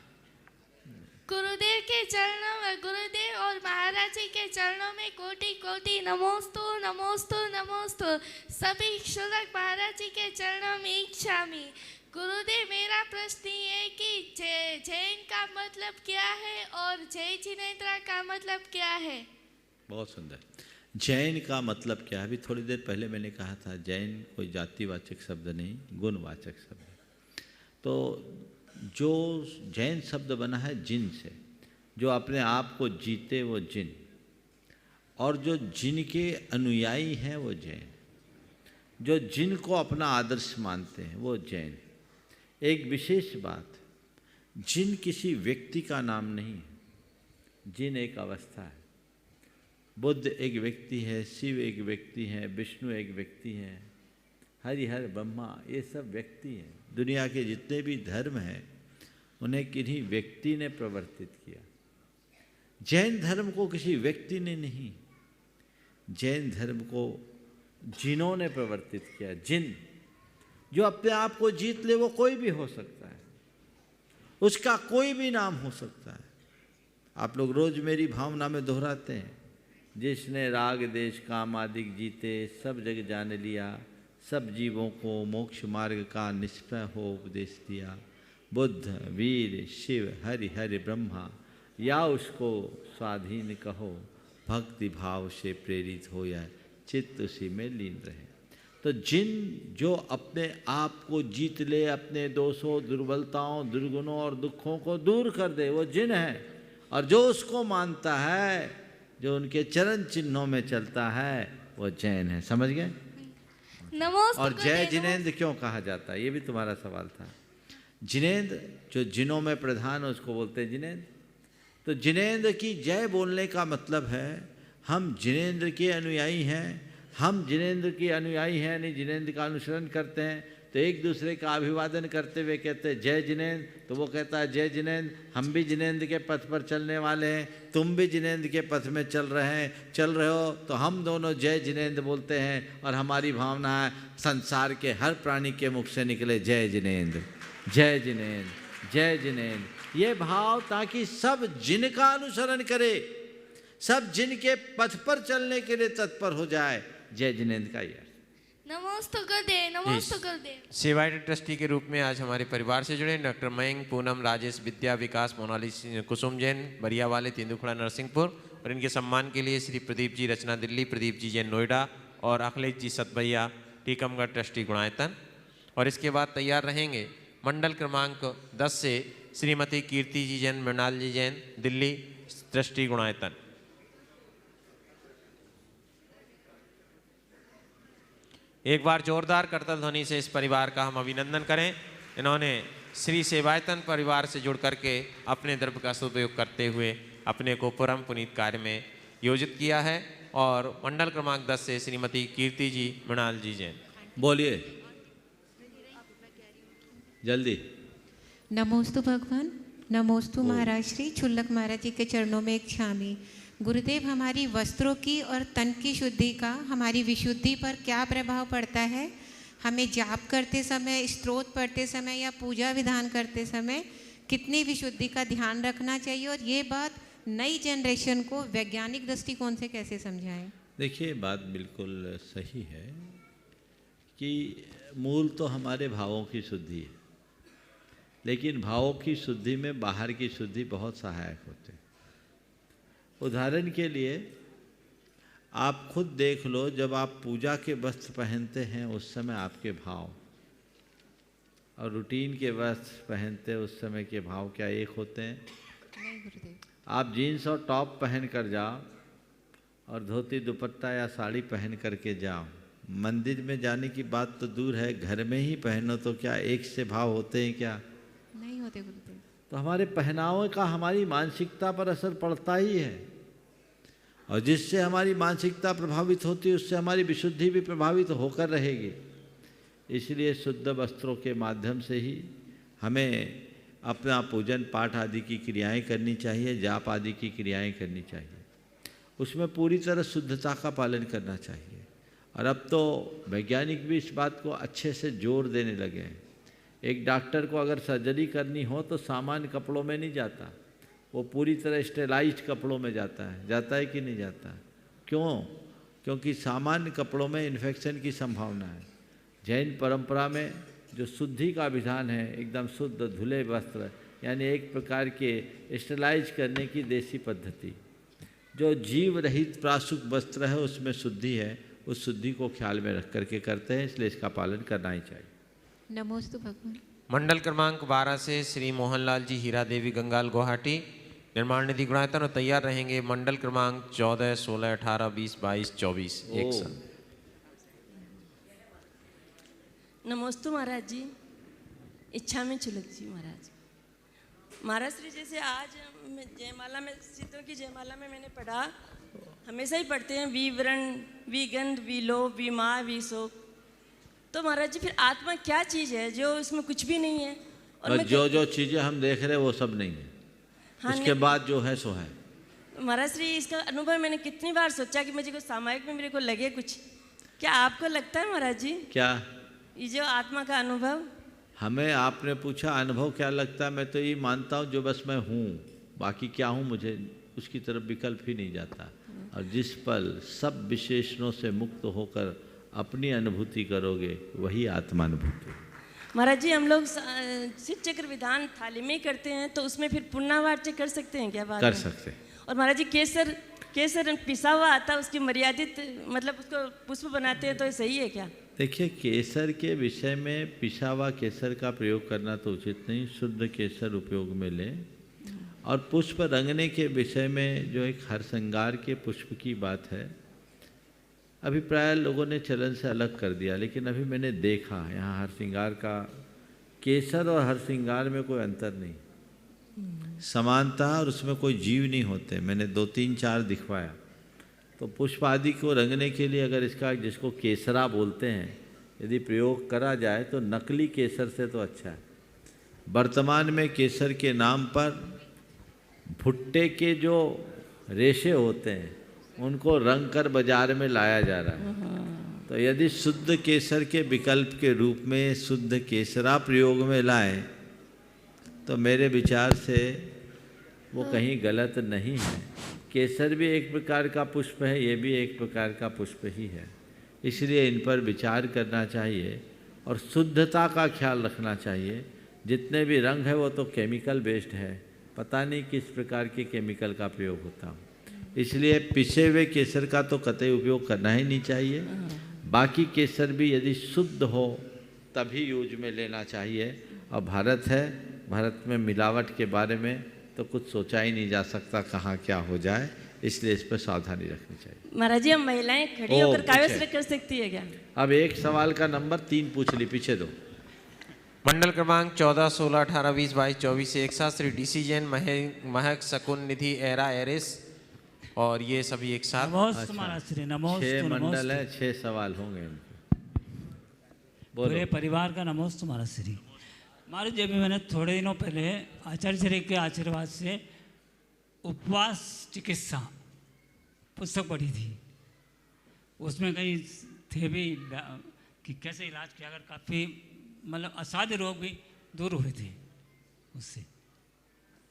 Speaker 9: गुरुदेव के चरणों में, गुरुदेव और महाराज जी के चरणों में कोटि कोटि नमोस्तु नमोस्तु नमोस्तु। सभी शुलक महाराज जी के चरणों में इच्छामि। गुरुदेव, मेरा प्रश्न ये है कि जैन का मतलब क्या है और जय जिनेन्द्र का मतलब क्या है?
Speaker 3: बहुत सुंदर। जैन का मतलब क्या है? अभी थोड़ी देर पहले मैंने कहा था, जैन कोई जातिवाचक शब्द नहीं, गुणवाचक शब्द है। तो जो जैन शब्द बना है जिन से, जो अपने आप को जीते वो जिन, और जो जिन के अनुयायी हैं वो जैन, जो जिन को अपना आदर्श मानते हैं वो जैन। एक विशेष बात, जिन किसी व्यक्ति का नाम नहीं है, जिन एक अवस्था है। बुद्ध एक व्यक्ति है, शिव एक व्यक्ति है, विष्णु एक व्यक्ति है, हरिहर, ब्रह्मा, ये सब व्यक्ति हैं। दुनिया के जितने भी धर्म हैं उन्हें किन्हीं व्यक्ति ने प्रवर्तित किया। जैन धर्म को किसी व्यक्ति ने नहीं, जैन धर्म को जिनों ने प्रवर्तित किया। जिन जो अपने आप को जीत ले वो कोई भी हो सकता है, उसका कोई भी नाम हो सकता है। आप लोग रोज मेरी भावना में दोहराते हैं, जिसने राग देश काम आदि जीते, सब जग जान लिया, सब जीवों को मोक्ष मार्ग का निष्प्रह हो उपदेश दिया। बुद्ध वीर शिव हरि हरि ब्रह्मा, या उसको स्वाधीन कहो, भक्ति भाव से प्रेरित हो या चित्त उसी में लीन रहे। तो जिन जो अपने आप को जीत ले, अपने दोषों दुर्बलताओं दुर्गुणों और दुखों को दूर कर दे, वो जिन है। और जो उसको मानता है, जो उनके चरण चिन्हों में चलता है, वो जैन है। समझ गए?
Speaker 9: नमोस्तु
Speaker 3: और जय
Speaker 9: गुरुदेव।
Speaker 3: जिनेंद्र क्यों कहा जाता है, ये भी तुम्हारा सवाल था। जिनेंद्र जो जिनों में प्रधान है उसको बोलते हैं जिनेंद्र। तो जिनेंद्र की जय बोलने का मतलब है हम जिनेंद्र के अनुयायी हैं, हम जिनेंद्र के अनुयायी हैं, नहीं जिनेंद्र का अनुसरण करते हैं। तो एक दूसरे का अभिवादन करते हुए कहते हैं जय जिनेंद्र, तो वो कहता है जय जिनेंद्र, हम भी जिनेंद्र के पथ पर चलने वाले हैं, तुम भी जिनेंद्र के पथ में चल रहे हो, तो हम दोनों जय जिनेंद्र बोलते हैं। और हमारी भावना है संसार के हर प्राणी के मुख से निकले जय जिनेंद्र, जय जिनेंद्र, जय जिनेंद्र। ये भाव ताकि सब जिन का अनुसरण करे, सब जिन के पथ पर चलने के लिए तत्पर हो जाए, जय जिनेंद्र का ये।
Speaker 9: नमोस्तु गुरुदेव, नमोस्तु गुरुदेव।
Speaker 1: सेवायत ट्रस्टी के रूप में आज हमारे परिवार से जुड़े डॉक्टर मयंक, पूनम, राजेश, विद्या, विकास, मोनाली, कुसुम जैन, बरिया वाले, तेंदुखड़ा, नरसिंहपुर। और इनके सम्मान के लिए श्री प्रदीप जी रचना दिल्ली, प्रदीप जी जैन नोएडा और अखिलेश जी सतभैया टीकमगढ़ ट्रस्टी गुणायतन। और इसके बाद तैयार रहेंगे मंडल क्रमांक 10 से श्रीमती कीर्ति जी जैन, मृणाल जी जैन दिल्ली ट्रस्टी गुणायतन। एक बार जोरदार करतल ध्वनि से इस परिवार का हम अभिनंदन करें। इन्होंने श्री सेवायतन परिवार से जुड़ करके अपने द्रव्य का सदुपयोग करते हुए अपने को परम पुनीत कार्य में योजित किया है। और मंडल क्रमांक 10 से श्रीमती कीर्ति जी मृणाल जी जैन।
Speaker 3: बोलिए जल्दी।
Speaker 10: नमोस्तु भगवान, नमोस्तु महाराज श्री छुल्लक महाराज जी के चरणों में एक छामी। गुरुदेव, हमारी वस्त्रों की और तन की शुद्धि का हमारी विशुद्धि पर क्या प्रभाव पड़ता है? हमें जाप करते समय, स्तोत्र पढ़ते समय या पूजा विधान करते समय कितनी विशुद्धि का ध्यान रखना चाहिए? और ये बात नई जनरेशन को वैज्ञानिक दृष्टिकोण से कैसे समझाएं?
Speaker 3: देखिए, बात बिल्कुल सही है कि मूल तो हमारे भावों की शुद्धि है, लेकिन भावों की शुद्धि में बाहर की शुद्धि बहुत सहायक होते हैं। उदाहरण के लिए आप खुद देख लो, जब आप पूजा के वस्त्र पहनते हैं उस समय आपके भाव, और रूटीन के वस्त्र पहनते हैं उस समय के भाव क्या एक होते हैं?
Speaker 10: नहीं गुरुदेव।
Speaker 3: आप जीन्स और टॉप पहन कर जाओ और धोती दुपट्टा या साड़ी पहन करके जाओ, मंदिर में जाने की बात तो दूर है, घर में ही पहनो तो क्या एक से भाव होते हैं क्या?
Speaker 10: नहीं होते गुरुदेव।
Speaker 3: तो हमारे पहनावे का हमारी मानसिकता पर असर पड़ता ही है, और जिससे हमारी मानसिकता प्रभावित होती है उससे हमारी विशुद्धि भी प्रभावित होकर रहेगी। इसलिए शुद्ध वस्त्रों के माध्यम से ही हमें अपना पूजन पाठ आदि की क्रियाएं करनी चाहिए, जाप आदि की क्रियाएं करनी चाहिए। उसमें पूरी तरह शुद्धता का पालन करना चाहिए। और अब तो वैज्ञानिक भी इस बात को अच्छे से जोर देने लगे हैं। एक डॉक्टर को अगर सर्जरी करनी हो तो सामान्य कपड़ों में नहीं जाता, वो पूरी तरह स्टेलाइज्ड कपड़ों में जाता है कि नहीं जाता? क्यों? क्योंकि सामान्य कपड़ों में इन्फेक्शन की संभावना है। जैन परंपरा में जो शुद्धि का विधान है, एकदम शुद्ध धुले वस्त्र, यानी एक प्रकार के स्टेलाइज करने की देसी पद्धति, जो जीव रहित प्राशुक वस्त्र है उसमें शुद्धि है, उस शुद्धि को ख्याल में रख करके करते हैं, इसलिए इसका पालन करना ही चाहिए।
Speaker 10: नमोस्तु भगवान।
Speaker 1: मंडल क्रमांक 12 से श्री मोहनलाल जी हीरा देवी गंगाल गुवाहाटी निर्माण निधि गुणायतन। और तैयार रहेंगे मंडल क्रमांक 14, 16, 18, 20, 22, 24 एक साथ।
Speaker 11: नमोस्तु महाराज जी, इच्छा में छुलक जी महाराज। महाराज श्री जैसे आज जयमाला में, सीतों की जयमाला में मैंने पढ़ा, हमेशा ही पढ़ते हैं वी व्रण, वी गंध, वी लोभ, वी माँ, वी शोक। तो महाराज जी फिर आत्मा क्या चीज़ है जो इसमें कुछ भी नहीं है? और
Speaker 3: जो चीज़ें हम देख रहे हैं वो सब नहीं है। हाँ, उसके बाद जो है सो है।
Speaker 11: महाराज श्री इसका अनुभव मैंने कितनी बार सोचा कि मुझे कुछ सामायिक में मेरे को लगे कुछ। क्या आपको लगता है महाराज जी
Speaker 3: क्या
Speaker 11: ये जो आत्मा का अनुभव?
Speaker 3: हमें आपने पूछा अनुभव क्या लगता है, मैं तो ये मानता हूँ जो बस मैं हूँ, बाकी क्या हूँ मुझे उसकी तरफ विकल्प ही नहीं जाता। और जिस पल सब विशेषणों से मुक्त होकर अपनी अनुभूति करोगे वही आत्मानुभूति।
Speaker 11: महाराज जी हम लोग सिद्ध चक्र विधान थाली में करते हैं तो उसमें फिर पुण्यवाच्य कर सकते हैं क्या? बात
Speaker 3: कर सकते हैं।
Speaker 11: और महाराज जी केसर पिसा हुआ आता है, उसकी मर्यादित मतलब उसको पुष्प बनाते हैं तो सही है क्या?
Speaker 3: देखिए केसर के विषय में पिसा हुआ केसर का प्रयोग करना तो उचित नहीं, शुद्ध केसर उपयोग में लें। और पुष्प रंगने के विषय में जो एक हरश्रृंगार के पुष्प की बात है, अभी प्राय लोगों ने चलन से अलग कर दिया, लेकिन अभी मैंने देखा यहाँ हरश्रृंगार का केसर और हरश्रृंगार में कोई अंतर नहीं, समानता, और उसमें कोई जीव नहीं होते। मैंने 2 3 4 दिखवाया। तो पुष्प आदि को रंगने के लिए अगर इसका जिसको केसरा बोलते हैं यदि प्रयोग करा जाए तो नकली केसर से तो अच्छा है। वर्तमान में केसर के नाम पर भुट्टे के जो रेशे होते हैं उनको रंग कर बाजार में लाया जा रहा है। तो यदि शुद्ध केसर के विकल्प के रूप में शुद्ध केसरा प्रयोग में लाएं तो मेरे विचार से वो कहीं गलत नहीं है। केसर भी एक प्रकार का पुष्प है, ये भी एक प्रकार का पुष्प ही है, इसलिए इन पर विचार करना चाहिए और शुद्धता का ख्याल रखना चाहिए। जितने भी रंग है वो तो केमिकल बेस्ड है, पता नहीं किस प्रकार के केमिकल का प्रयोग होता हो, इसलिए पिसे हुए केसर का तो कतई उपयोग करना ही नहीं चाहिए। बाकी केसर भी यदि शुद्ध हो तभी यूज में लेना चाहिए। और भारत है, भारत में मिलावट के बारे में तो कुछ सोचा ही नहीं जा सकता कहाँ क्या हो जाए, इसलिए इस पर सावधानी रखनी चाहिए।
Speaker 11: महाराज जी हम महिलाएं खड़ी होकर काव्य कर सकती है क्या?
Speaker 3: अब एक सवाल का नंबर 3 पूछ ली, पीछे दो।
Speaker 1: मंडल क्रमांक 14, 16, 18, 20, 22, 24 से एक साथ श्री डीसी जैन, महक, शकुन, निधि, एरा, एरिस और ये सभी एक साथ।
Speaker 3: अच्छा, 6 मंडल है, 6 सवाल होंगे इनके।
Speaker 12: पूरे परिवार का नमोस्तु महाराज श्री। महाराज जी अभी मैंने थोड़े दिनों पहले आचार्य श्री के आशीर्वाद से उपवास चिकित्सा पुस्तक पढ़ी थी। उसमें कई थे भी कि कैसे इलाज किया अगर काफ़ी मतलब असाध्य रोग भी दूर हुए थे उससे।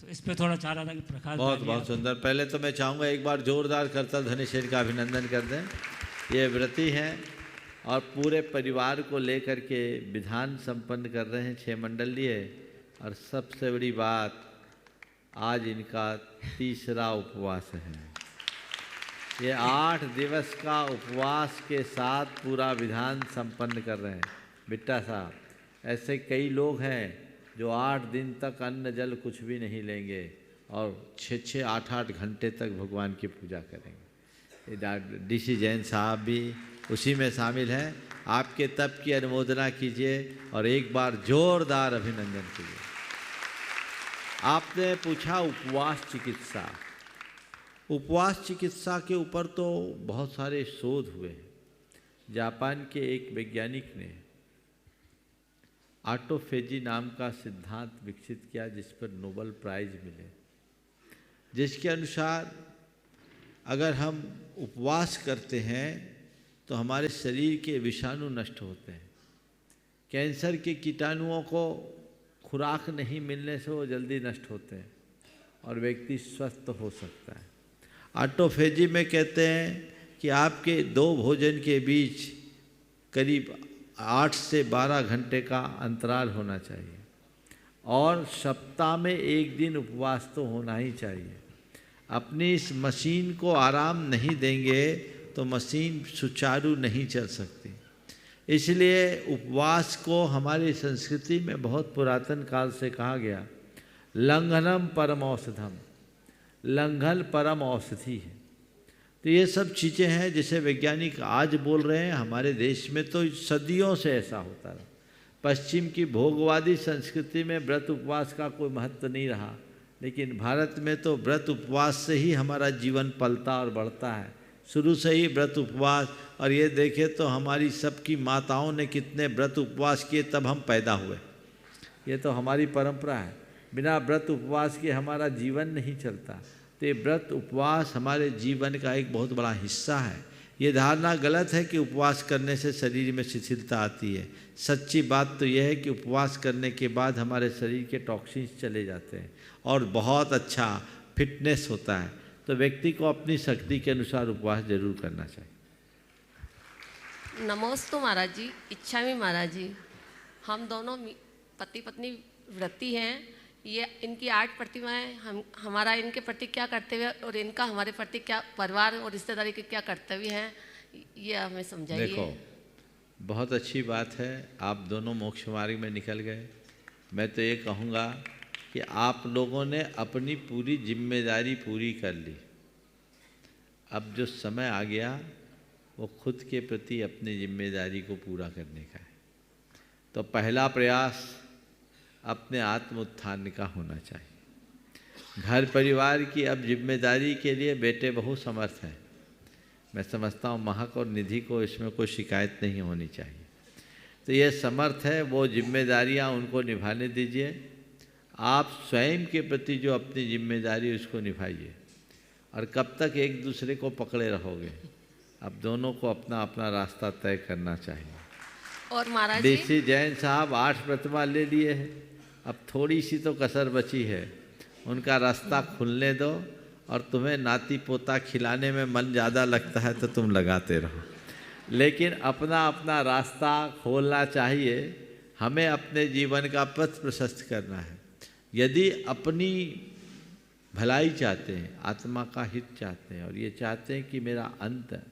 Speaker 12: तो इस पे थोड़ा चाह रहा था कि प्रकाश।
Speaker 3: बहुत सुंदर। पहले तो मैं चाहूँगा एक बार जोरदार करतल ध्वनि शेर का अभिनंदन कर दें। ये व्रती हैं और पूरे परिवार को लेकर के विधान संपन्न कर रहे हैं 6 मंडल लिए। और सबसे बड़ी बात आज इनका 3रा उपवास है। ये 8 दिवस का उपवास के साथ पूरा विधान संपन्न कर रहे हैं। बिट्टा साहब, ऐसे कई लोग हैं जो 8 दिन तक अन्न जल कुछ भी नहीं लेंगे और 6-6, 8-8 घंटे तक भगवान की पूजा करेंगे। डीसी जैन साहब भी उसी में शामिल हैं। आपके तप की अनुमोदना कीजिए और एक बार जोरदार अभिनंदन कीजिए। आपने पूछा उपवास चिकित्सा। उपवास चिकित्सा के ऊपर तो बहुत सारे शोध हुए हैं। जापान के एक वैज्ञानिक ने ऑटोफेजी नाम का सिद्धांत विकसित किया जिस पर नोबेल प्राइज मिले, जिसके अनुसार अगर हम उपवास करते हैं तो हमारे शरीर के विषाणु नष्ट होते हैं। कैंसर के कीटाणुओं को खुराक नहीं मिलने से वो जल्दी नष्ट होते हैं और व्यक्ति स्वस्थ हो सकता है। ऑटोफेजी में कहते हैं कि आपके 2 भोजन के बीच करीब 8 से 12 घंटे का अंतराल होना चाहिए और सप्ताह में 1 दिन उपवास तो होना ही चाहिए। अपनी इस मशीन को आराम नहीं देंगे तो मशीन सुचारू नहीं चल सकती। इसलिए उपवास को हमारी संस्कृति में बहुत पुरातन काल से कहा गया, लंघनम परम औषधम, लंघन परम औषधि है। तो ये सब चीज़ें हैं जिसे वैज्ञानिक आज बोल रहे हैं। हमारे देश में तो सदियों से ऐसा होता रहा। पश्चिम की भोगवादी संस्कृति में व्रत उपवास का कोई महत्व नहीं रहा, लेकिन भारत में तो व्रत उपवास से ही हमारा जीवन पलता और बढ़ता है। शुरू से ही व्रत उपवास, और ये देखें तो हमारी सबकी माताओं ने कितने व्रत उपवास किए तब हम पैदा हुए। ये तो हमारी परंपरा है। बिना व्रत उपवास के हमारा जीवन नहीं चलता। तो तो ये व्रत उपवास हमारे जीवन का एक बहुत बड़ा हिस्सा है। ये धारणा गलत है कि उपवास करने से शरीर में शिथिलता आती है। सच्ची बात तो यह है कि उपवास करने के बाद हमारे शरीर के टॉक्सिन्स चले जाते हैं और बहुत अच्छा फिटनेस होता है। तो व्यक्ति को अपनी शक्ति के अनुसार उपवास जरूर करना चाहिए।
Speaker 13: नमोस्तु महाराज जी, इच्छामी महाराज जी। हम दोनों पति पत्नी व्रती हैं। ये इनकी 8 प्रतिमाएं, हमारा इनके प्रति क्या कर्तव्य और इनका हमारे प्रति क्या परिवार और रिश्तेदारी के क्या कर्तव्य हैं, ये हमें समझाइए।
Speaker 3: देखो, बहुत अच्छी बात है, आप दोनों मोक्ष मार्ग में निकल गए। मैं तो ये कहूँगा कि आप लोगों ने अपनी पूरी जिम्मेदारी पूरी कर ली। अब जो समय आ गया वो खुद के प्रति अपनी जिम्मेदारी को पूरा करने का है। तो पहला प्रयास अपने आत्म उत्थान का होना चाहिए। घर परिवार की अब जिम्मेदारी के लिए बेटे बहुत समर्थ हैं। मैं समझता हूँ महक और निधि को इसमें कोई शिकायत नहीं होनी चाहिए। तो ये समर्थ है, वो जिम्मेदारियाँ उनको निभाने दीजिए। आप स्वयं के प्रति जो अपनी जिम्मेदारी उसको निभाइए। और कब तक एक दूसरे को पकड़े रहोगे? अब दोनों को अपना अपना रास्ता तय करना चाहिए।
Speaker 13: और महाराज जी,
Speaker 3: डीसी जैन साहब 8 प्रतिमा ले लिए हैं, अब थोड़ी सी तो कसर बची है। उनका रास्ता खुलने दो, और तुम्हें नाती पोता खिलाने में मन ज़्यादा लगता है तो तुम लगाते रहो, लेकिन अपना अपना रास्ता खोलना चाहिए। हमें अपने जीवन का पथ प्रशस्त करना है। यदि अपनी भलाई चाहते हैं, आत्मा का हित चाहते हैं, और ये चाहते हैं कि मेरा अंत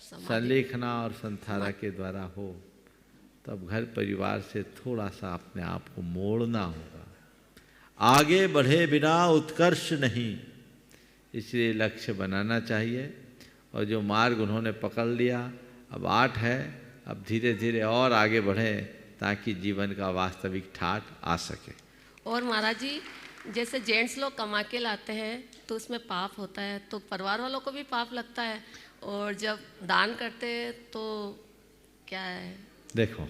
Speaker 3: संलेखना और संथारा के द्वारा हो, तब घर परिवार से थोड़ा सा अपने आप को मोड़ना होगा। आगे बढ़े बिना उत्कर्ष नहीं, इसलिए लक्ष्य बनाना चाहिए। और जो मार्ग उन्होंने पकड़ लिया, अब 8 है, अब धीरे धीरे और आगे बढ़ें ताकि जीवन का वास्तविक ठाठ आ सके।
Speaker 13: और महाराज जी, जैसे जेंट्स लोग कमा के लाते हैं तो उसमें पाप होता है, तो परिवार वालों को भी पाप लगता है। और जब दान करते हैं तो क्या है?
Speaker 3: देखो,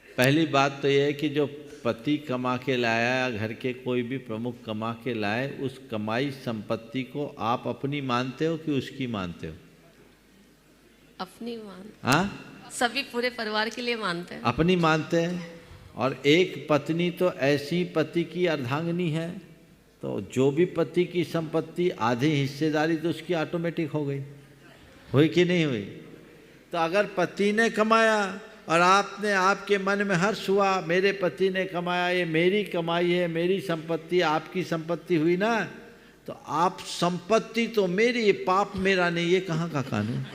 Speaker 3: पहली बात तो यह है कि जो पति कमा के लाया, घर के कोई भी प्रमुख कमा के लाए, उस कमाई संपत्ति को आप अपनी मानते हो कि उसकी मानते हो?
Speaker 13: अपनी मान।
Speaker 3: हाँ,
Speaker 13: सभी पूरे परिवार के लिए मानते हैं।
Speaker 3: अपनी मानते हैं। और एक पत्नी तो ऐसी पति की अर्धांगिनी है, तो जो भी पति की संपत्ति आधी हिस्सेदारी तो उसकी ऑटोमेटिक हो गई, हुई कि नहीं हुई? तो अगर पति ने कमाया और आपने, आपके मन में हर्ष हुआ, मेरे पति ने कमाया, ये मेरी कमाई है, मेरी संपत्ति आपकी संपत्ति हुई ना, तो आप संपत्ति तो मेरी, ये पाप मेरा नहीं, ये कहाँ का कानून?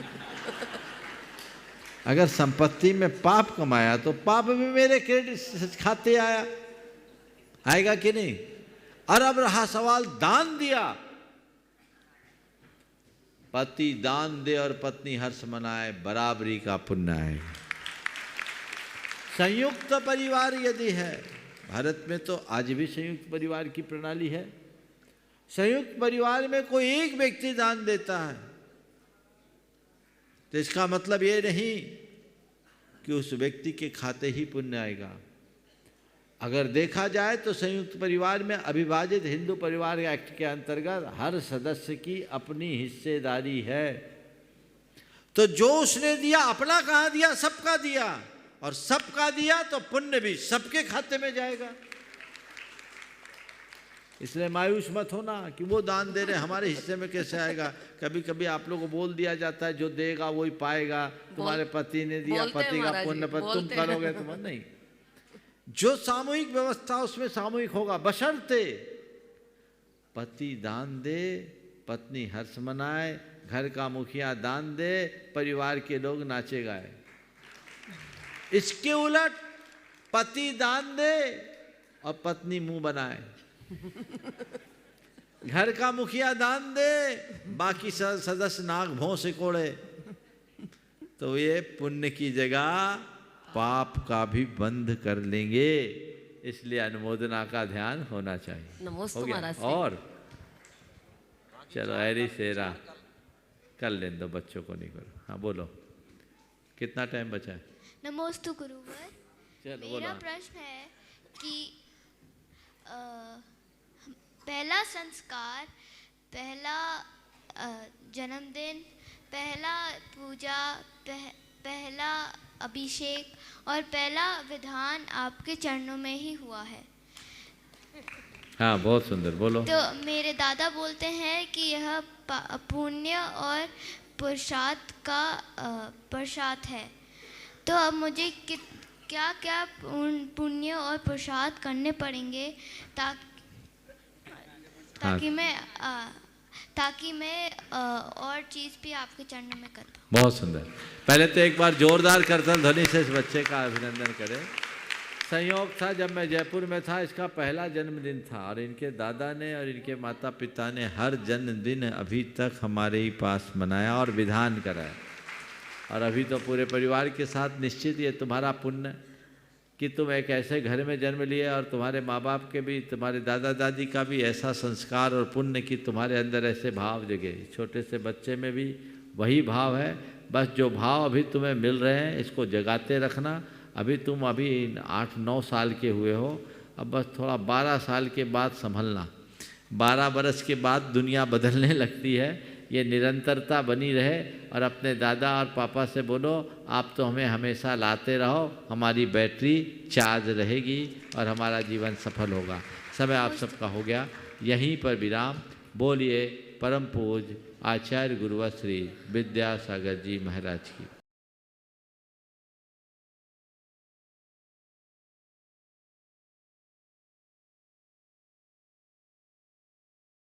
Speaker 3: अगर संपत्ति में पाप कमाया तो पाप भी मेरे क्रेडिट खाते आएगा कि नहीं? और अब रहा सवाल दान दिया। पति दान दे और पत्नी हर्ष मनाए, बराबरी का पुण्य है। संयुक्त परिवार यदि है, भारत में तो आज भी संयुक्त परिवार की प्रणाली है। संयुक्त परिवार में कोई एक व्यक्ति दान देता है तो इसका मतलब ये नहीं कि उस व्यक्ति के खाते ही पुण्य आएगा। अगर देखा जाए तो संयुक्त परिवार में अविभाजित हिंदू परिवार एक्ट के अंतर्गत हर सदस्य की अपनी हिस्सेदारी है। तो जो उसने दिया, अपना कहाँ दिया? सबका दिया, और सबका दिया तो पुण्य भी सबके खाते में जाएगा। इसलिए मायूस मत होना कि वो दान दे रहे, हमारे हिस्से में कैसे आएगा। कभी कभी आप लोगों को बोल दिया जाता है जो देगा वही पाएगा, तुम्हारे पति ने दिया, पति का पुण्य पर तुम करोगे, तुम नहीं। जो सामूहिक व्यवस्था उसमें सामूहिक होगा, बशर्ते पति दान दे, पत्नी हर्ष मनाए, घर का मुखिया दान दे, परिवार के लोग नाचे गाए। इसके उलट पति दान दे और पत्नी मुंह बनाए, घर का मुखिया दान दे, बाकी सदस्य नाक भौं से कोड़े, तो ये पुण्य की जगह पाप का भी बंद कर लेंगे। इसलिए अनुमोदना का ध्यान होना चाहिए।
Speaker 13: नमोस्तु महाराज।
Speaker 3: और चलो ऐरी शेरा कर लें दो, बच्चों को नहीं करो। हाँ बोलो, कितना टाइम बचा है?
Speaker 14: नमोस्तु गुरुवर।
Speaker 3: चलो
Speaker 14: मेरा
Speaker 3: बोलो।
Speaker 14: प्रश्न है कि पहला संस्कार पहला जन्मदिन, पहला पूजा, पहला अभिषेक और पहला विधान आपके चरणों में ही हुआ है।
Speaker 3: हाँ, बहुत सुंदर, बोलो।
Speaker 14: तो मेरे दादा बोलते हैं कि यह पुण्य और पुरुषार्थ का प्रसाद है। तो अब मुझे क्या क्या पुण्य और पुरुषार्थ करने पड़ेंगे ताकि मैं और चीज़ भी आपके चरणों में कर पाऊँ।
Speaker 3: बहुत सुंदर। पहले तो एक बार जोरदार करतल ध्वनि से इस बच्चे का अभिनंदन करें। संयोग था, जब मैं जयपुर में था, इसका पहला जन्मदिन था और इनके दादा ने और इनके माता पिता ने हर जन्मदिन अभी तक हमारे ही पास मनाया और विधान कराया। और अभी तो पूरे परिवार के साथ निश्चित ये तुम्हारा पुण्य कि तुम एक ऐसे घर में जन्म लिए और तुम्हारे माँ बाप के भी, तुम्हारे दादा दादी का भी ऐसा संस्कार और पुण्य कि तुम्हारे अंदर ऐसे भाव जगे। छोटे से बच्चे में भी वही भाव है। बस जो भाव अभी तुम्हें मिल रहे हैं इसको जगाते रखना। अभी तुम 8-9 साल के हुए हो, अब बस थोड़ा 12 साल के बाद संभलना। 12 बरस के बाद दुनिया बदलने लगती है। ये निरंतरता बनी रहे और अपने दादा और पापा से बोलो, आप तो हमें हमेशा लाते रहो, हमारी बैटरी चार्ज रहेगी और हमारा जीवन सफल होगा। समय आप सबका हो गया, यहीं पर विराम। बोलिए परम पूज्य आचार्य गुरुवर श्री विद्यासागर जी महाराज की।